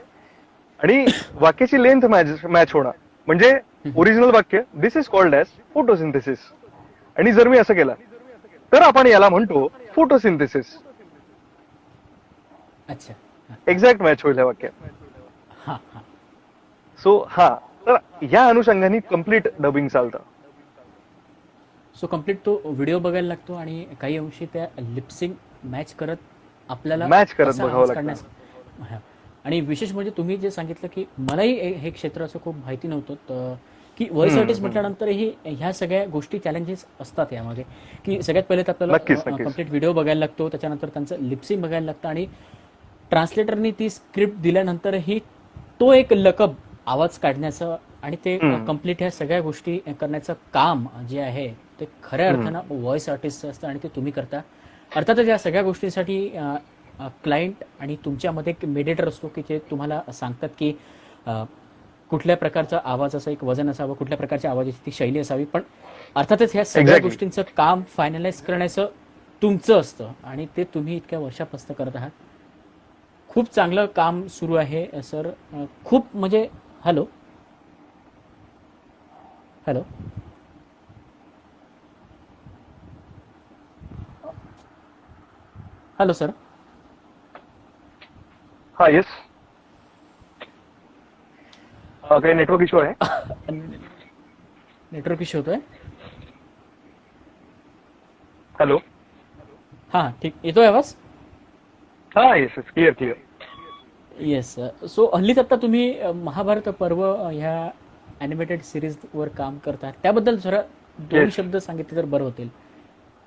आणि वाक्याची लेंथ मॅच होणं म्हणजे ओरिजिनल वाक्य दिस इज कॉल्ड एज फोटोसिंथेसिस आणि जर मी असं केलं तर आपण याला म्हणतो फोटोसिंथेसिस. अच्छा. एक्झॅक्ट मॅच होईल या वाक्यात. हा हा. सो हा तर या अनुषंगाने कम्प्लीट डबिंग चालतं. सो कम्प्लीट तो व्हिडिओ बघायला लागतो आणि काही अंशी त्या लिपसिंग मॅच करत आपल्याला Match करत कसा बघावं आवाज लागतं. काढण्यास- हा. आणि विशेष म्हणजे तुम्ही जे सांगितलं की मलाही हे क्षेत्र असं खूप माहिती नव्हतं की व्हॉइस आर्टिस्ट म्हटल्यानंतरही ह्या सगळ्या गोष्टी चॅलेंजेस असतात यामध्ये की सगळ्यात पहिले तर नक्कीच, आपल्याला नक्कीच. कम्प्लीट व्हिडिओ बघायला लागतो, त्याच्यानंतर त्यांचं लिपसिंग बघायला लागतं आणि ट्रान्सलेटरनी ती स्क्रिप्ट दिल्यानंतरही तो एक लकब आवाज काढण्याचं आणि ते कम्प्लीट ह्या सगळ्या गोष्टी करण्याचं काम जे आहे ते खऱ्या अर्थानं व्हॉइस आर्टिस्टचं असतं आणि ते तुम्ही करता. अर्थातच या सगळ्या गोष्टींसाठी क्लायंट आणि तुमच्यामध्ये एक मेडिएटर असतो की जे तुम्हाला सांगतात की कुठल्या प्रकारचा आवाजाचं एक वजन असावं, कुठल्या प्रकारच्या आवाजाची ती शैली असावी. पण अर्थातच ह्या सगळ्या Exactly. गोष्टींचं काम फायनलाइज करण्याचं तुमचं असतं आणि ते तुम्ही इतक्या वर्षापासून करत आहात. खूप चांगलं काम सुरू आहे सर. खूप म्हणजे हॅलो हॅलो हॅलो सर. हा येस. काही नेटवर्क इश्यू आहे. नेटवर्क इश्यू होतोय. हॅलो. हां ठीक येतोय आवाज. हा yes yes clear clear. Yes. So हल्लीच आता तुम्ही महाभारत पर्व ह्या ॲनिमेटेड सिरीजवर काम करता, त्याबद्दल जरा 2 Yes. शब्द सांगितले तर बरं होतील.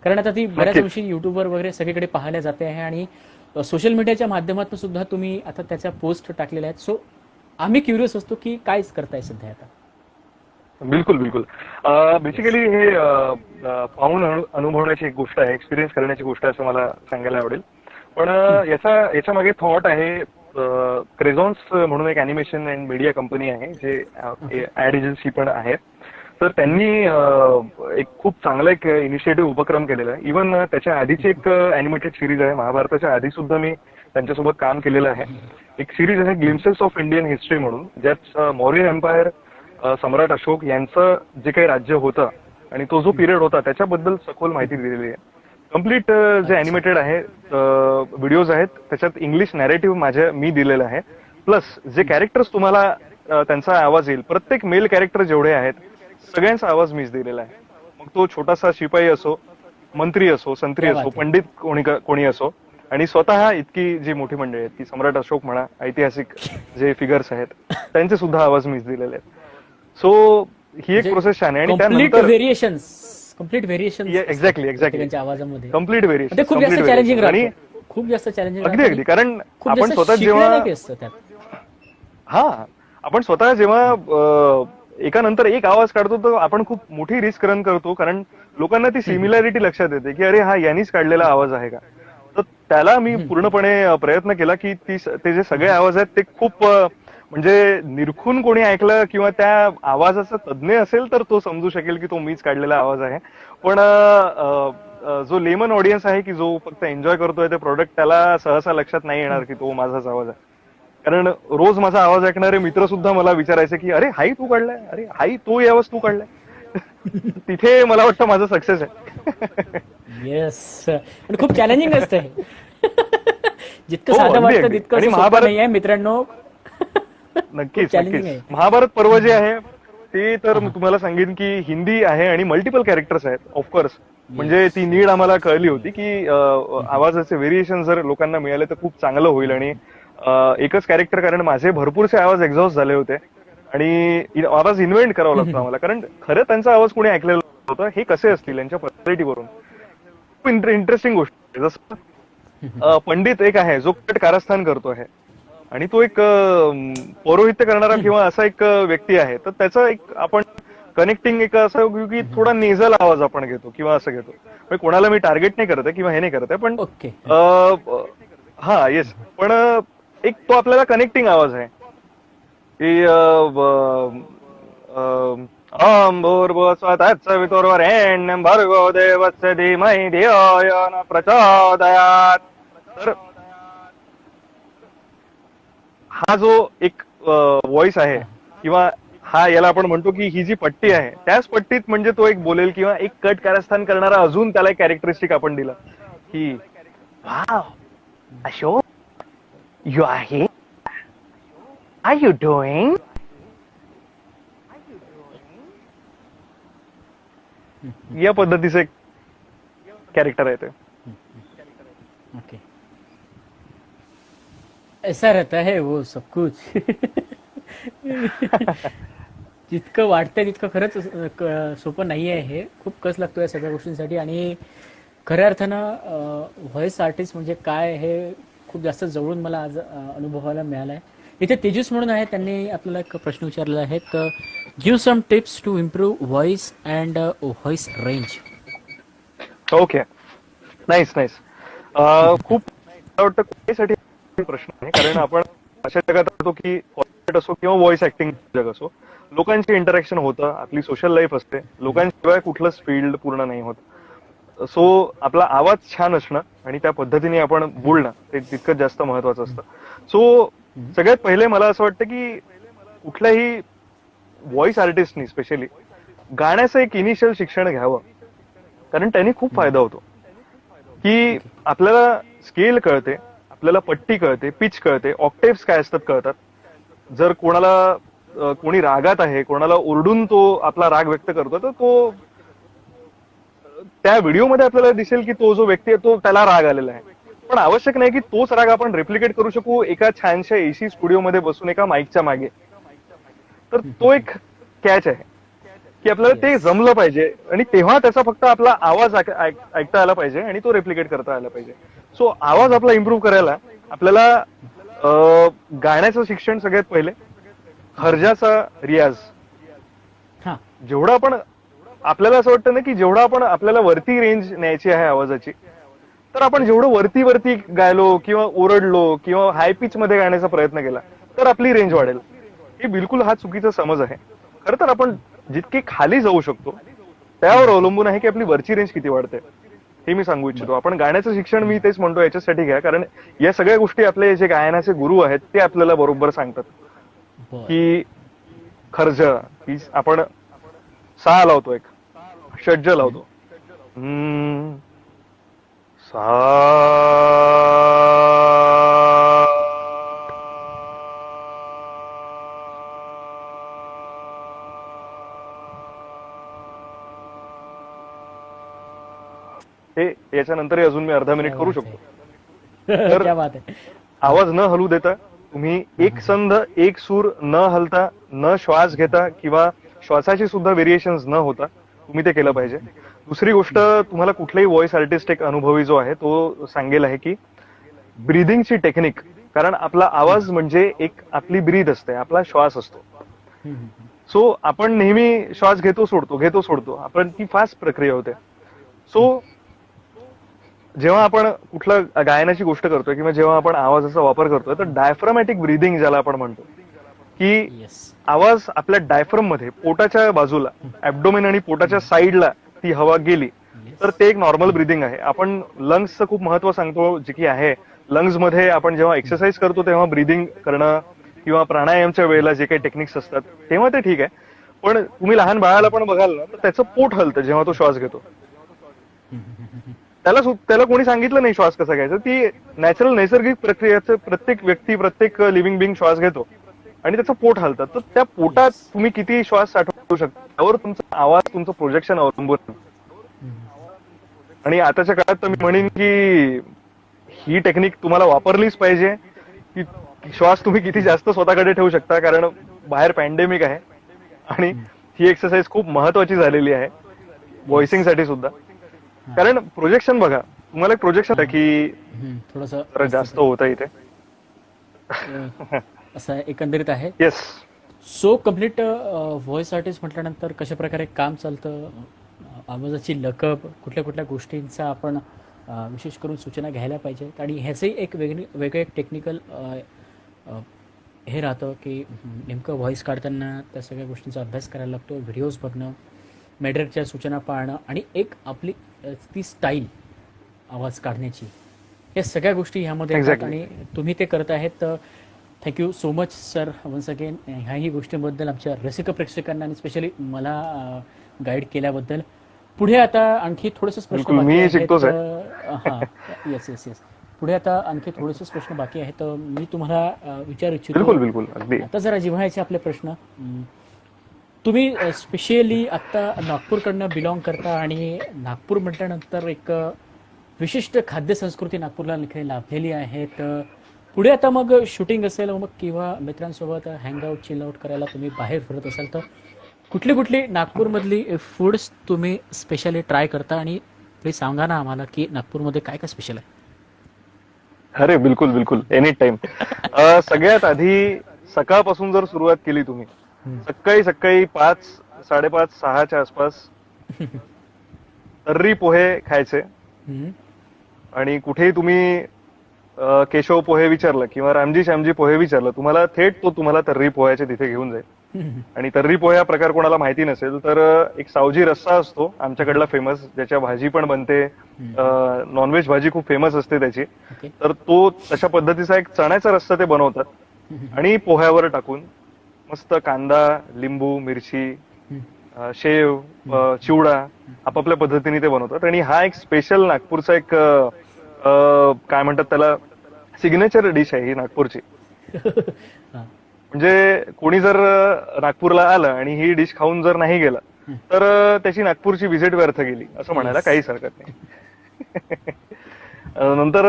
कारण आता ती बऱ्याच नक्कीच. अंशी युट्यूबवर वगैरे सगळीकडे पाहायला जाते आहे आणि सोशल मीडियाच्या माध्यमातून सुद्धा तुम्ही आता त्याच्या पोस्ट टाकलेल्या आहेत. सो आम्ही क्युरियस असतो की काय करताय सध्या आता. बिलकुल बिलकुल. बेसिकली हे पाहून अनुभवण्याची एक गोष्ट आहे, एक्सपिरियन्स करण्याची गोष्ट आहे असं मला सांगायला आवडेल. पण याच्या मागे थॉट आहे. क्रेझॉन्स म्हणून एक अॅनिमेशन अँड मीडिया कंपनी आहे जे ऍड एजन्सी पण आहे. तर त्यांनी एक खूप चांगला एक इनिशिएटिव्ह उपक्रम केलेला आहे. इव्हन त्याच्या आधीची एक अॅनिमेटेड सिरीज आहे, महाभारताच्या आधी सुद्धा मी त्यांच्यासोबत काम केलेलं आहे. एक सिरीज आहे ग्लिम्सेस ऑफ इंडियन हिस्ट्री म्हणून, ज्यात मौर्य एम्पायर, सम्राट अशोक यांचं जे काही राज्य होतं आणि तो जो पिरियड होता त्याच्याबद्दल सखोल माहिती दिलेली आहे. कम्प्लीट जे अॅनिमेटेड आहे व्हिडिओज आहेत त्याच्यात इंग्लिश नॅरेटिव्ह मी दिलेलं आहे. प्लस जे कॅरेक्टर्स तुम्हाला त्यांचा आवाज येईल, प्रत्येक मेल कॅरेक्टर जेवढे आहेत सगळ्यांचा आवाज मीच दिलेला आहे. मग तो छोटासा शिपाई असो, मंत्री असो, संत्री असो, पंडित कोणी असो आणि स्वतः इतकी जी मोठी मंडळी आहेत की सम्राट अशोक म्हणा, ऐतिहासिक जे फिगर्स आहेत त्यांचे सुद्धा आवाज मीच दिलेले आहेत. सो ही एक प्रोसेस छान आहे आणि त्यानंतर कम्प्लीट व्हेरिएशन एक्झॅक्टली त्यांच्या आवाजामध्ये कम्प्लीट व्हेरिएशन. ते खूप जास्त चॅलेंजिंग आणि राहतं. खूप जास्त चॅलेंजिंग अगदी अगदी कारण आपण स्वतः जेव्हा एका नंतर एक आवाज काढतो तर आपण खूप मोठी रिस्क रन करतो कारण लोकांना ती सिमिलॅरिटी लक्षात येते की अरे हा यांनीच काढलेला आवाज आहे का. तर त्याला मी हम्म. पूर्णपणे प्रयत्न केला की ते जे सगळे आवाज आहेत ते खूप म्हणजे निरखून कोणी ऐकलं किंवा त्या आवाजाचा तज्ज्ञ असेल तर तो समजू शकेल की तो मीच काढलेला आवाज आहे. पण जो लेमन ऑडियन्स आहे की जो फक्त एन्जॉय करतोय ते प्रोडक्ट, त्याला सहसा लक्षात नाही येणार की तो माझाच आवाज आहे. कारण रोज माझा आवाज ऐकणारे मित्र सुद्धा मला विचारायचे की अरे हाई तू काढलाय, अरे हाई तो आवाज तू काढलाय. तिथे मला वाटतं माझं सक्सेस आहे. येस, पण खूप चॅलेंजिंग असतं हे. जितकं हो, साधं अगदी, वाटतं अगदी. तितकं आणि असं सोपं महाभारत- नाही आहे मित्रांनो. नक्कीच चॅलेंजिंग नक्कीच. आहे. महाभारत पर्व जे आहे ते तर हा. तुम्हाला सांगेन की हिंदी आहे आणि मल्टिपल कॅरेक्टर्स आहेत ऑफकोर्स. म्हणजे Yes. ती नीड आम्हाला कळली होती की आवाजाचे व्हेरिएशन जर लोकांना मिळाले तर खूप चांगलं होईल. आणि एकच कॅरेक्टर, कारण माझे भरपूरसे आवाज एक्झॉस्ट झाले होते आणि आवाज इन्व्हेंट करावा लागतो आम्हाला, कारण खरं त्यांचा आवाज कोणी ऐकलेला होता. हे कसे असतील यांच्या पर्सनॅलिटीवरून. खूप इंटरेस्टिंग गोष्ट आहे. जसं पंडित एक आहे जो कट कारस्थान करतो आहे आणि तो एक पौरोहित्य करणारा किंवा असा एक व्यक्ती आहे, तर त्याचा एक आपण कनेक्टिंग एक असं घेऊ की थोडा नेझल आवाज आपण घेतो किंवा असं घेतो. म्हणजे कोणाला मी टार्गेट नाही करत आहे किंवा हे नाही करत आहे, पण ओके. हा येस, पण एक तो आपल्याला कनेक्टिंग आवाज आहे की भूर्भुवस्वतत्सवितुर्वरेण्यं भर्गो देवस्य धीमहि धियो यो न प्रचोदयात्. तर हा जो एक व्हॉइस आहे किंवा हा याला आपण म्हणतो की ही जी पट्टी आहे त्याच पट्टीत म्हणजे तो एक बोलेल किंवा एक कट कारस्थान करणारा अजून त्याला एक कॅरेक्टरिस्टिक आपण दिलं की wow Ashok you are here, are you doing. या पद्धतीचं एक कॅरेक्टर आहे ते. ओके. ऐसा रहता है वो सब कुछ. जितकं वाटतंय तितकं खरंच सोपं नाही आहे हे. खूप कस लागतो या सगळ्या गोष्टींसाठी. आणि खऱ्या अर्थानं व्हॉइस आर्टिस्ट म्हणजे काय हे खूप जास्त जवळून मला आज अनुभवायला मिळालं आहे. इथे तेजस म्हणून आहे, त्यांनी आपल्याला एक प्रश्न विचारलेला आहे, तर give some tips to improve voice and voice range. Okay, nice nice. खूप मला वाटतं कोणीसाठी प्रश्न आहे, कारण आपण अशा जगात राहतो की कॉर्पोरेट असो किंवा व्हॉइस ऍक्टिंग जग असो, लोकांची इंटरॅक्शन होतं, आपली सोशल लाईफ असते, लोकांशिवाय कुठलंच फील्ड पूर्ण नाही होत. सो आपला आवाज छान असणं आणि त्या पद्धतीने आपण बोलणं ते तितकंच जास्त महत्वाचं असतं. सो सगळ्यात पहिले मला असं वाटतं की कुठल्याही व्हॉइस आर्टिस्टनी स्पेशली गाण्याचं एक इनिशियल शिक्षण घ्यावं, कारण त्यांनी खूप फायदा होतो की आपल्याला स्केल कळते, आपल्याला पट्टी कळते, पिच कळते, ऑक्टेव्स काय असतात कळतात. जर कोणाला कोणी रागात आहे, कोणाला ओरडून तो आपला राग व्यक्त करतो, तर तो त्या व्हिडिओमध्ये आपल्याला दिसेल की तो जो व्यक्ती आहे तो त्याला राग आलेला आहे. पण आवश्यक नाही की तोच राग आपण रेप्लिकेट करू शकू एका छानशा एसी स्टुडिओमध्ये बसून एका माईकच्या मागे. तर तो एक कॅच आहे की आपल्याला ते जमलं पाहिजे आणि तेव्हा त्याचा फक्त आपला आवाज ऐकता आला पाहिजे आणि तो रेप्लिकेट करता आला पाहिजे. सो आवाज आपला इम्प्रूव्ह करायला आपल्याला गाण्याचं शिक्षण सगळ्यात पहिले, खर्जाचा रियाज. हा. जेवढा आपण आपल्याला असं वाटतं ना की जेवढा आपण आपल्याला वरती रेंज न्यायची आहे आवाजाची, तर आपण जेवढं वरती वरती गायलो किंवा ओरडलो किंवा हाय पिच मध्ये गाण्याचा प्रयत्न केला तर आपली रेंज वाढेल. हे बिलकुल हा चुकीचा समज आहे. खरं तर आपण जितके खाली जाऊ शकतो त्यावर अवलंबून आहे की आपली वरची रेंज किती वाढते. हे मी सांगू इच्छितो. आपण गाण्याचं शिक्षण मी तेच म्हणतो याच्यासाठी घ्या, कारण या सगळ्या गोष्टी आपले जे गायनाचे गुरु आहेत ते आपल्याला बरोबर सांगतात की खर्ज, की आपण सा लावतो, एक षड्ज लावतो, सा हे याच्यानंतरही अजून मी अर्धा मिनिट करू शकतो. तर क्या बात आहे. आवाज न हलू देता तुम्ही एक संध, एक सूर न हलता, न श्वास घेता किंवा श्वासाची सुद्धा व्हेरिएशन्स न होता तुम्ही ते केलं पाहिजे. दुसरी गोष्ट, तुम्हाला कुठलाही व्हॉइस आर्टिस्ट एक अनुभवी जो आहे तो सांगेल आहे की ब्रीदिंगची टेक्निक, कारण आपला आवाज म्हणजे एक आपली ब्रीद असते, आपला श्वास असतो. सो आपण नेहमी श्वास घेतो सोडतो, घेतो सोडतो, आपण ती फास्ट प्रक्रिया होते. सो जेव्हा आपण कुठलं गायनाची गोष्ट करतोय किंवा जेव्हा आपण आवाजाचा वापर करतोय तर डायफ्रामॅटिक ब्रीदिंग ज्याला आपण म्हणतो की येस. आवाज आपल्या डायफ्रम मध्ये पोटाच्या बाजूला ऍब्डोमेन आणि पोटाच्या साईडला ती हवा गेली तर ते एक नॉर्मल ब्रीदिंग आहे. आपण लंग्सचं खूप महत्व सांगतो जे की आहे लंग्स मध्ये आपण जेव्हा एक्सरसाइज करतो तेव्हा ब्रीदिंग करणं किंवा प्राणायामच्या वेळेला जे काही टेक्निक्स असतात तेव्हा ते ठीक आहे. पण तुम्ही लहान बाळाला पण बघाल ना तर त्याचं पोट हलतं जेव्हा तो श्वास घेतो. त्याला कोणी सांगितलं नाही श्वास कसा घ्यायचा. ती नॅचरल नैसर्गिक प्रक्रियेचं प्रत्येक व्यक्ती प्रत्येक लिव्हिंग बिंग श्वास घेतो आणि त्याचं पोट हलतं. तर त्या पोटात तुम्ही किती श्वास साठवू शकता त्यावर तुमचा आवाज तुमचं प्रोजेक्शन अवलंबून आहे. आणि आताच्या काळात तर मी म्हणेन की ही टेक्निक तुम्हाला वापरलीच पाहिजे की श्वास तुम्ही किती जास्त स्वतःकडे ठेवू शकता कारण बाहेर पॅन्डेमिक आहे आणि ही एक्सरसाइज खूप महत्वाची झालेली आहे व्हॉइसिंग साठी सुद्धा. कारण प्रोजेक्शन बघा तुम्हाला एक प्रोजेक्शन आहे की थोडस जरा जास्त होतं इथे. असं एकंदरीत आहे. Yes. So complete voice artist म्हटल्यानंतर कशा प्रकारे काम चालतं, आवाजाची लकब, कुठल्या कुठल्या गोष्टींचा आपण विशेष करून सूचना घ्यायला पाहिजेत आणि ह्याचंही एक वेगळं एक टेक्निकल हे राहतं की नेमकं व्हॉइस काढताना त्या सगळ्या गोष्टींचा अभ्यास करायला लागतो, व्हिडिओज बघणं, मेडरच्या सूचना पाळणं आणि एक आपली ती स्टाईल आवाज काढण्याची, या सगळ्या गोष्टी ह्यामध्ये येतात. Exactly. आणि तुम्ही ते करत आहेत तर thank you so much sir once again ह्याही गोष्टींबद्दल आमच्या रसिक प्रेक्षकांना आणि स्पेशली मला गाईड केल्याबद्दल. पुढे आता आणखी थोडेसेच प्रश्न बिलकुल, बाकी मी आहेत. शिकतोच हां, येस येस येस. पुढे आता आणखी थोडेसेच प्रश्न बाकी आहेत तर मी तुम्हाला विचारू इच्छितो. बिलकुल बिलकुल अगदी. आता जरा जिव्हाळ्याचे आपले प्रश्न. तुम्ही स्पेशली आता नागपूरकडनं बिलॉंग करता आणि नागपूर म्हटल्यानंतर एक विशिष्ट खाद्य संस्कृती नागपूरला लाभलेली आहे. तर पुढे आता मग शूटिंग असेल मग किंवा मित्रांसोबत हँगआउट चिलआउट करायला तुम्ही बाहेर फिरत असाल तर कुठली कुठली नागपूरमधली फूड्स तुम्ही स्पेशली ट्राय करता आणि प्लीज सांगा ना आम्हाला की नागपूरमध्ये काय काय स्पेशल आहे. अरे बिलकुल बिलकुल एनी टाइम. सगळ्यात आधी सकाळपासून जर सुरुवात केली तुम्ही सकाळी सकाळी 5, 5:30, 6च्या आसपास तर्री पोहे खायचे. आणि कुठेही तुम्ही केशव पोहे विचारलं किंवा रामजी श्यामजी पोहे विचारलं तुम्हाला थेट तो तुम्हाला तर्री पोह्याचे तिथे घेऊन जाईल. आणि तर्री पोहे हा प्रकार कोणाला माहिती नसेल तर एक सावजी रस्सा असतो आमच्याकडला फेमस, ज्याच्या भाजी पण बनते, नॉनव्हेज भाजी खूप फेमस असते त्याची. तर तो तशा पद्धतीचा एक चण्याचा रस्सा ते बनवतात आणि पोह्यावर टाकून मस्त कांदा, लिंबू, मिरची, शेव, चिवडा आपापल्या पद्धतीने ते बनवतात. आणि हा एक स्पेशल नागपूरचा एक काय म्हणतात त्याला सिग्नेचर डिश आहे ही नागपूरची. म्हणजे कोणी जर नागपूरला आलं आणि ही डिश खाऊन जर नाही गेला तर त्याची नागपूरची व्हिजिट व्यर्थ गेली असं म्हणायला काहीच हरकत नाही. नंतर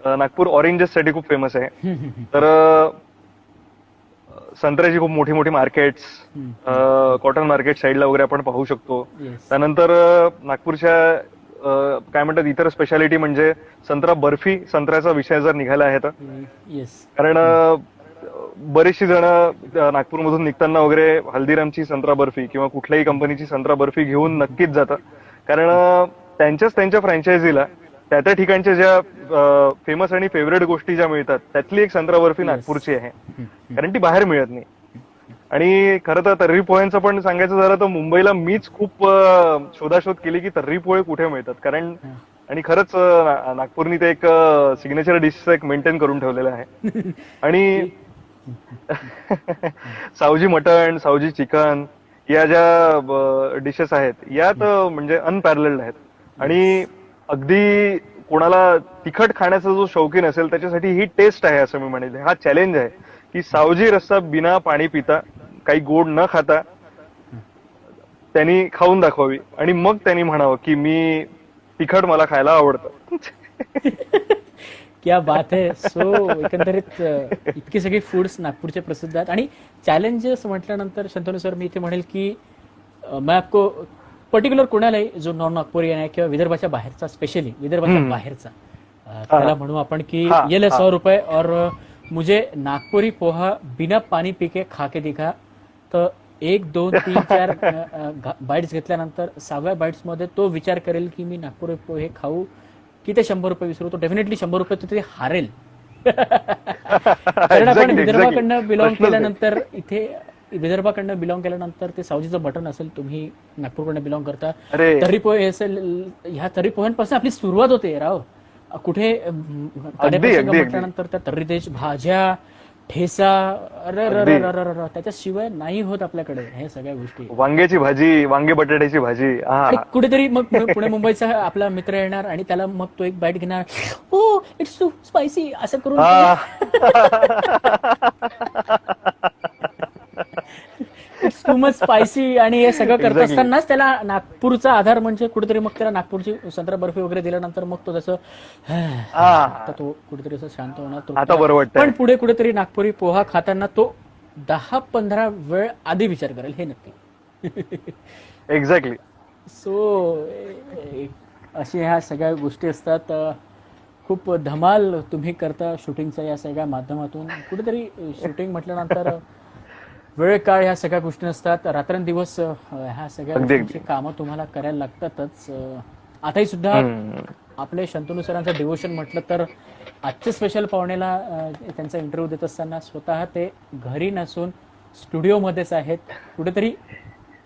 नागपूर ऑरेंजेस साठी खूप फेमस आहे. तर संत्र्याची खूप मोठी मोठी मार्केट्स, कॉटन मार्केट साईडला वगैरे आपण पाहू शकतो. त्यानंतर नागपूरच्या काय म्हणतात इतर स्पेशालिटी म्हणजे संत्रा बर्फी. संत्र्याचा विषय जर निघाला आहे तर कारण बरेचशी जण नागपूरमधून निघताना वगैरे हल्दीरामची संत्रा बर्फी किंवा कुठल्याही कंपनीची संत्रा बर्फी घेऊन नक्कीच जातात. कारण त्यांच्या फ्रँचायझीला त्या ठिकाणच्या ज्या फेमस आणि फेवरेट गोष्टी ज्या मिळतात त्यातली एक संत्रा बर्फी नागपूरची आहे, कारण ती बाहेर मिळत नाही. आणि खरं तर तर्री पोह्यांचं पण सांगायचं झालं तर मुंबईला मीच खूप शोधाशोध केली की तर्री पोहे कुठे मिळतात. कारण आणि खरंच नागपूरनी ते एक सिग्नेचर डिशचं एक मेंटेन करून ठेवलेलं आहे. आणि सावजी मटण, सावजी चिकन या ज्या डिशेस आहेत यात म्हणजे अनपॅरलड आहेत. आणि अगदी कोणाला तिखट खाण्याचा जो शौकीन असेल त्याच्यासाठी ही टेस्ट आहे असं मी म्हणेल. हा चॅलेंज आहे की सावजी रस्सा बिना पाणी पिता, काही गोड न खाता त्यांनी खाऊन दाखवावी आणि मग त्यांनी म्हणावं की मी तिखट मला खायला आवडतं. क्या बात है. सो एकंदरीत इतकी सगळी फूड्स नागपूरचे प्रसिद्ध आहेत. आणि चॅलेंजेस म्हटल्यानंतर शंतनू सर मी इथे म्हणेल की मैं आपको पर्टिक्युलर कोणालाही जो नॉन नागपुरियन आहे किंवा विदर्भाच्या बाहेरचा, स्पेशली विदर्भाच्या बाहेरचा त्याला म्हणू आपण की ये ले 100 रुपये और मुझे नागपुरी पोहा बिना पाणी पिके खा के दिखा. तर 1, 2, 3, 4 बाईट्स घेतल्यानंतर 6व्या बाईट्स मध्ये तो विचार करेल की मी नागपुरी पोहे खाऊ की ते 100 रुपये विसरू, तो डेफिनेटली 100 रुपये तो ते हारेल. कारण आपण Exactly, विदर्भाकडनं बिलॉंग प्रश्नच नाही. केल्यानंतर इथे विदर्भाकडनं बिलॉंग केल्यानंतर ते सावजीचं बटन असेल, तुम्ही नागपूरकडनं बिलॉंग करता, अरे तर्री पोहे असेल, ह्या तर्री पोह्यांपासून आपली सुरुवात होते राव. कुठे कार्यप्रसंग अगदी. म्हटल्यानंतर त्या तर्रीदेश भाज्या, ठेसा, अगदी. त्याच्याशिवाय नाही होत आपल्याकडे हे सगळ्या गोष्टी. वांग्याची भाजी, वांगे बटाट्याची भाजी, आणि हा कुठेतरी मग पुणे मुंबईचा आपला मित्र येणार आणि त्याला मग तो एक बाईट घेणार, हो इट्स टू स्पायसी असं करून हा. It's too much spicy. आणि हे सगळं करत Exactly. असतानाच त्याला नागपूरचा आधार म्हणजे कुठेतरी मग त्याला नागपूरची संत्रा बर्फी वगैरे दिल्यानंतर मग तो जसं आता तो कुठेतरी असं शांत होणार तो. आता बरं वाटतंय. पण पुढे कुठेतरी नागपुरी पोहा खाताना तो 10-15 वेळ आधी विचार करेल, हे नक्की. एक्झॅक्टली. सो अशा ह्या सगळ्या गोष्टी असतात. खूप धमाल तुम्ही करता शूटिंगच्या या सगळ्या माध्यमातून. कुठेतरी शूटिंग म्हटल्यानंतर वेळ काळ ह्या सगळ्या गोष्टी नसतात, रात्रंदिवस ह्या सगळ्या अगदी. गोष्टींची कामं तुम्हाला करायला लागतातच. आताही सुद्धा आपले शंतनू सरांचं डिवोशन म्हटलं तर आजच्या स्पेशल पाहुण्याला त्यांचा इंटरव्ह्यू देत असताना स्वतः ते घरी नसून स्टुडिओमध्येच आहेत. कुठेतरी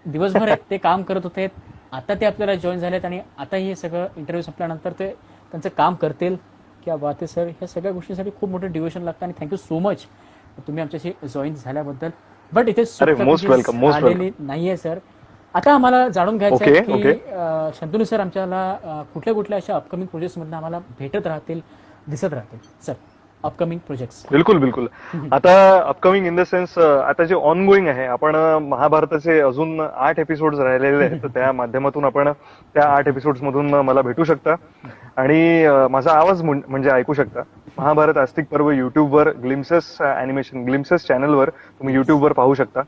दिवसभर ते काम करत होते, आता ते आपल्याला जॉईन झालेत आणि आता हे सगळं इंटरव्ह्यू संपल्यानंतर ते त्यांचं काम करतील. क्या बात आहे सर. ह्या सगळ्या गोष्टींसाठी खूप मोठं डिवोशन लागतं आणि थँक्यू सो मच तुम्ही आमच्याशी जॉईन झाल्याबद्दल. बट इथे most welcome. आलेली नाहीये सर. आता आम्हाला जाणून घ्यायचं आहे Okay, की शंतनू सर आमच्याला कुठल्या कुठल्या अशा अपकमिंग प्रोजेक्ट्स मधून आम्हाला भेटत राहतील, दिसत राहतील सर, अपकमिंग प्रोजेक्ट्स. बिलकुल. आता अपकमिंग इन द सेन्स आता जे ऑन गोईंग आहे, आपण महाभारताचे अजून 8 एपिसोड राहिलेले आहेत, तर त्या माध्यमातून आपण त्या 8 एपिसोड्स मधून मला भेटू शकता आणि माझा आवाज म्हणजे ऐकू शकता. महाभारत आस्तिक पर्व युट्यूबवर ग्लिम्सेस अॅनिमेशन, ग्लिम्सेस चॅनलवर तुम्ही युट्यूबवर पाहू शकता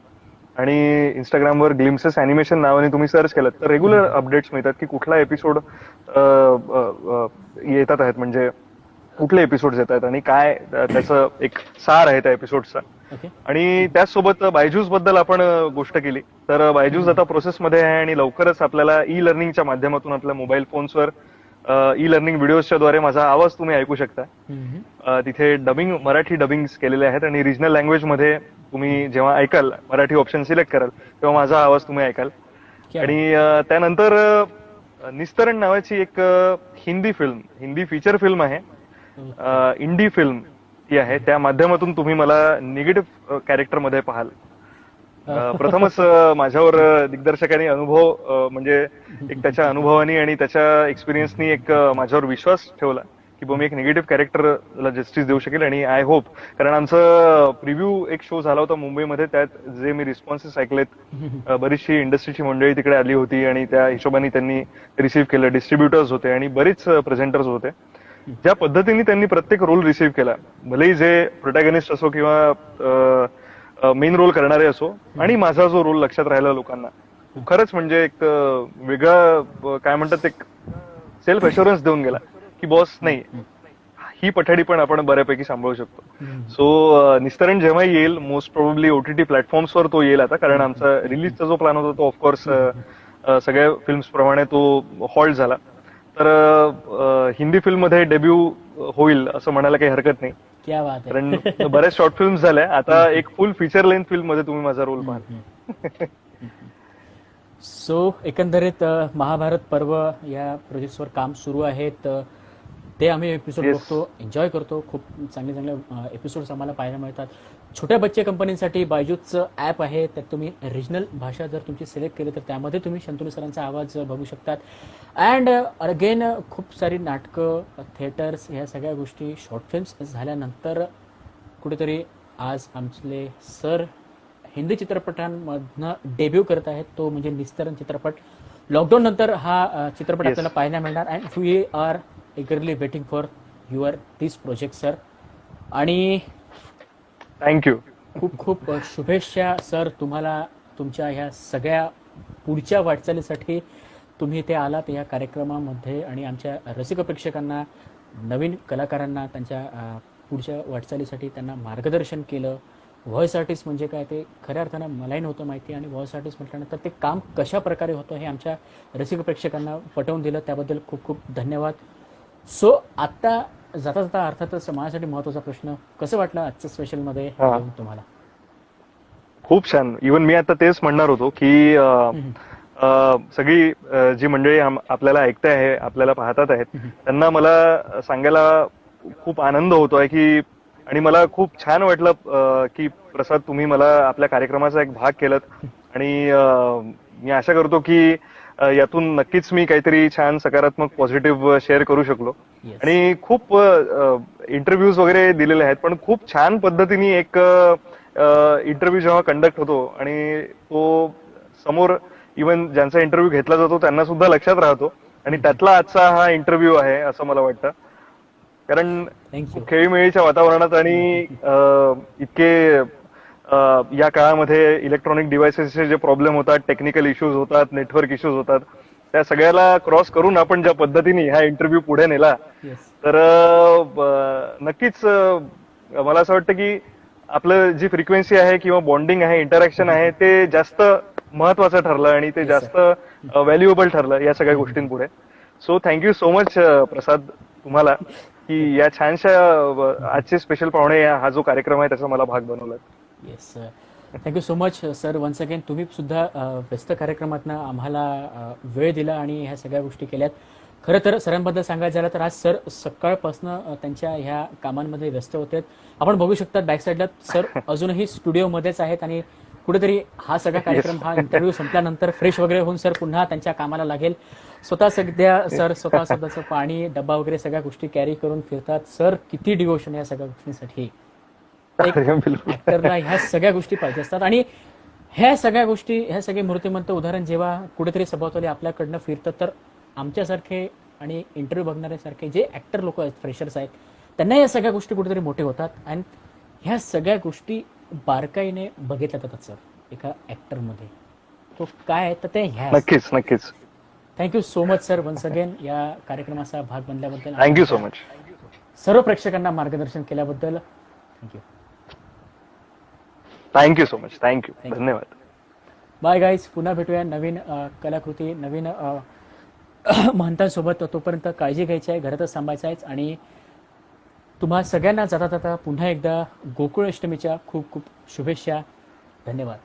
आणि इंस्टाग्रामवर ग्लिम्सेस अॅनिमेशन नावाने तुम्ही सर्च केलं तर रेग्युलर अपडेट्स मिळतात की कुठला एपिसोड येतात आहेत, म्हणजे कुठले एपिसोड येत आहेत आणि काय त्याचं एक सार आहे त्या एपिसोडचा. ओके. आणि त्याचसोबत बायजूस बद्दल आपण गोष्ट केली तर बायजूस आता प्रोसेसमध्ये आहे आणि लवकरच आपल्याला ई लर्निंगच्या माध्यमातून आपल्या मोबाईल फोन्सवर ई लर्निंग व्हिडिओच्या द्वारे माझा आवाज तुम्ही ऐकू शकता. तिथे मराठी डबिंग केलेले आहेत आणि रिजनल लँग्वेज मध्ये तुम्ही जेव्हा ऐकाल, मराठी ऑप्शन सिलेक्ट कराल तेव्हा माझा आवाज तुम्ही ऐकाल. आणि त्यानंतर निस्तरण नावाची एक हिंदी फीचर फिल्म आहे, इंडी फिल्म ती आहे, त्या माध्यमातून तुम्ही मला निगेटिव्ह कॅरेक्टर मध्ये पाहाल. प्रथमच माझ्यावर दिग्दर्शकांनी अनुभव म्हणजे एक त्याच्या अनुभवानी आणि त्याच्या एक्सपिरियन्सनी एक माझ्यावर विश्वास ठेवला की मी एक निगेटिव्ह कॅरेक्टरला जस्टिस देऊ शकेल. आणि आय होप, कारण आमचं प्रिव्ह्यू एक शो झाला होता मुंबईमध्ये, त्यात जे मी रिस्पॉन्सेस ऐकलेत, बरीचशी इंडस्ट्रीची मंडळी तिकडे आली होती आणि त्या हिशोबाने त्यांनी रिसीव्ह केलं. डिस्ट्रीब्युटर्स होते आणि बरीच प्रेझेंटर्स होते. ज्या पद्धतीने त्यांनी प्रत्येक रोल रिसीव्ह केला, भलेही जे प्रोटॅगनिस्ट असो किंवा मेन रोल करणारे असो, आणि माझा जो रोल लक्षात राहिला लोकांना, खरंच म्हणजे एक वेगळा काय म्हणतात, एक सेल्फ अश्युरन्स देऊन गेला की बॉस नाही, ही पठाडी पण आपण बऱ्यापैकी सांभाळू शकतो. सो निस्तरण जेव्हा येईल, मोस्ट प्रोबेबली OTT प्लॅटफॉर्म्सवर तो येईल आता, कारण आमचा रिलीजचा जो प्लॅन होता तो ऑफकोर्स सगळ्या फिल्म्स प्रमाणे तो हॉल्ट झाला. तर हिंदी फिल्म मध्ये डेब्यू होईल असं म्हणायला काही हरकत नाही, क्या बात आहे. कारण बऱ्याच शॉर्ट फिल्म्स झाल्या. आता एक फुल फीचर लेंथ फिल्म मध्ये तुम्ही माझा रोल पाहाल. सो एकंदरीत महाभारत पर्व या प्रोजेक्ट्सवर काम सुरू आहेत. ते आम्ही एपिसोड Yes. बघतो, एन्जॉय करतो. खूप चांगले एपिसोड्स आम्हाला पाहायला मिळतात. छोट्या बच्चे कंपनीसाठी बायजूसचं ॲप आहे, त्यात तुम्ही रिजनल भाषा जर तुमची सिलेक्ट केली तर त्यामध्ये तुम्ही शंतनू सरांचा आवाज बघू शकतात. अँड अगेन खूप सारी नाटकं, थिएटर्स, ह्या सगळ्या गोष्टी, शॉर्ट फिल्म्स झाल्यानंतर कुठेतरी आज आमचे सर हिंदी चित्रपटांमधनं डेब्यू करत आहेत, तो म्हणजे निस्तरण चित्रपट. लॉकडाऊन नंतर हा चित्रपट आपल्याला पाहायला मिळणार. And we are eagerly waiting for your this project sir. आणि थँक्यू. खूप खूप शुभेच्छा सर तुम्हाला, तुमच्या ह्या सगळ्या पुढच्या वाटचालीसाठी. तुम्ही इथे आलात या कार्यक्रमामध्ये आणि आमच्या रसिक प्रेक्षकांना, नवीन कलाकारांना त्यांच्या पुढच्या वाटचालीसाठी त्यांना मार्गदर्शन केलं. व्हॉइस आर्टिस्ट म्हणजे काय ते खऱ्या अर्थानं मलाही नव्हतं माहिती, आणि व्हॉइस आर्टिस्ट म्हटल्यानंतर ते काम कशा प्रकारे होतं हे आमच्या रसिक प्रेक्षकांना पटवून दिलं, त्याबद्दल खूप खूप धन्यवाद. सो आता जाता जाता अर्थातच माझ्यासाठी महत्वाचा प्रश्न, कसं वाटलं आजचं स्पेशलमध्ये हा. येऊन तुम्हाला? खूप छान. इवन मी आता तेच म्हणणार होतो की सगळी जी मंडळी आपल्याला ऐकते आहे, आपल्याला पाहतात आहेत, त्यांना मला सांगायला खूप आनंद होतोय की, आणि मला खूप छान वाटलं की प्रसाद, तुम्ही मला आपल्या कार्यक्रमाचा एक भाग केलात. आणि मी आशा करतो की यातून नक्कीच मी काहीतरी छान सकारात्मक पॉझिटिव्ह शेअर करू शकलो. Yes. आणि खूप इंटरव्ह्यूज वगैरे दिलेले आहेत, पण खूप छान पद्धतीने एक इंटरव्ह्यू जेव्हा कंडक्ट होतो आणि तो समोर इवन ज्यांचा इंटरव्ह्यू घेतला जातो त्यांना सुद्धा लक्षात राहतो, आणि त्यातला आजचा हा इंटरव्ह्यू आहे असं मला वाटतं. कारण थँक्यू. खूप खेळीमेळीच्या वातावरणात आणि इतके या काळामध्ये इलेक्ट्रॉनिक डिव्हायसेसचे जे प्रॉब्लेम होतात, टेक्निकल इश्यूज होतात, नेटवर्क इश्यूज होतात, त्या सगळ्याला क्रॉस करून आपण ज्या पद्धतीने हा इंटरव्ह्यू पुढे नेला, येस. तर नक्कीच मला असं वाटतं की आपलं जी फ्रिक्वेन्सी आहे किंवा बॉन्डिंग आहे, इंटरॅक्शन आहे, ते जास्त महत्वाचं ठरलं आणि ते Yes, जास्त व्हॅल्युएबल ठरलं या सगळ्या गोष्टींपुढे. सो थँक्यू सो मच प्रसाद तुम्हाला, की या छानशा आजचे स्पेशल पाहुणे हा जो कार्यक्रम आहे त्याचा मला भाग बनवला. Yes sir, thank you so much sir. Once again तुम्ही सुद्धा व्यस्त कार्यक्रमातनं आम्हाला वेळ दिला आणि ह्या सगळ्या गोष्टी केल्यात. खरं तर सरांबद्दल सांगायचं झालं तर आज सर सकाळपासनं त्यांच्या ह्या कामांमध्ये व्यस्त होते. आपण बघू शकता बॅक साईडला सर अजूनही स्टुडिओमध्येच आहेत आणि कुठेतरी हा सगळा कार्यक्रम, हा इंटरव्ह्यू संपल्यानंतर फ्रेश वगैरे होऊन सर पुन्हा त्यांच्या कामाला लागेल. स्वतः सध्या सर स्वतःचं पाणी, डब्बा वगैरे सगळ्या गोष्टी कॅरी करून फिरतात. सर किती डिवोशन या सगळ्या गोष्टींसाठी. ऍक्टरला ह्या सगळ्या गोष्टी पाहिजे असतात आणि ह्या सगळ्या गोष्टी, ह्या सगळे मूर्तिमंत उदाहरण जेव्हा कुठेतरी सभोवताली आपल्याकडनं फिरतात, तर आमच्यासारखे आणि इंटरव्ह्यू बघणाऱ्यासारखे जे ऍक्टर लोक आहेत, फ्रेशर्स आहेत, त्यांना या सगळ्या गोष्टी कुठेतरी मोठे होतात आणि ह्या सगळ्या गोष्टी बारकाईने बघितल्या जातात सर एका ऍक्टरमध्ये. तो काय आहे तर ते ह्या. नक्कीच नक्कीच. Thank you so much sir once again या कार्यक्रमाचा भाग बनल्याबद्दल. Thank you so much. सर्व प्रेक्षकांना मार्गदर्शन केल्याबद्दल thank you. Thank you so much. Thank you. धन्यवाद. Bye guys. पुन्हा भेटूया नवीन कलाकृती, नवीन महंतांसोबत. तोपर्यंत काळजी घ्यायची आहे, घरातच थांबायचं आहे आणि तुम्हा सगळ्यांना जाता जाता पुन्हा एकदा गोकुळ अष्टमीच्या खूप खूप शुभेच्छा. धन्यवाद.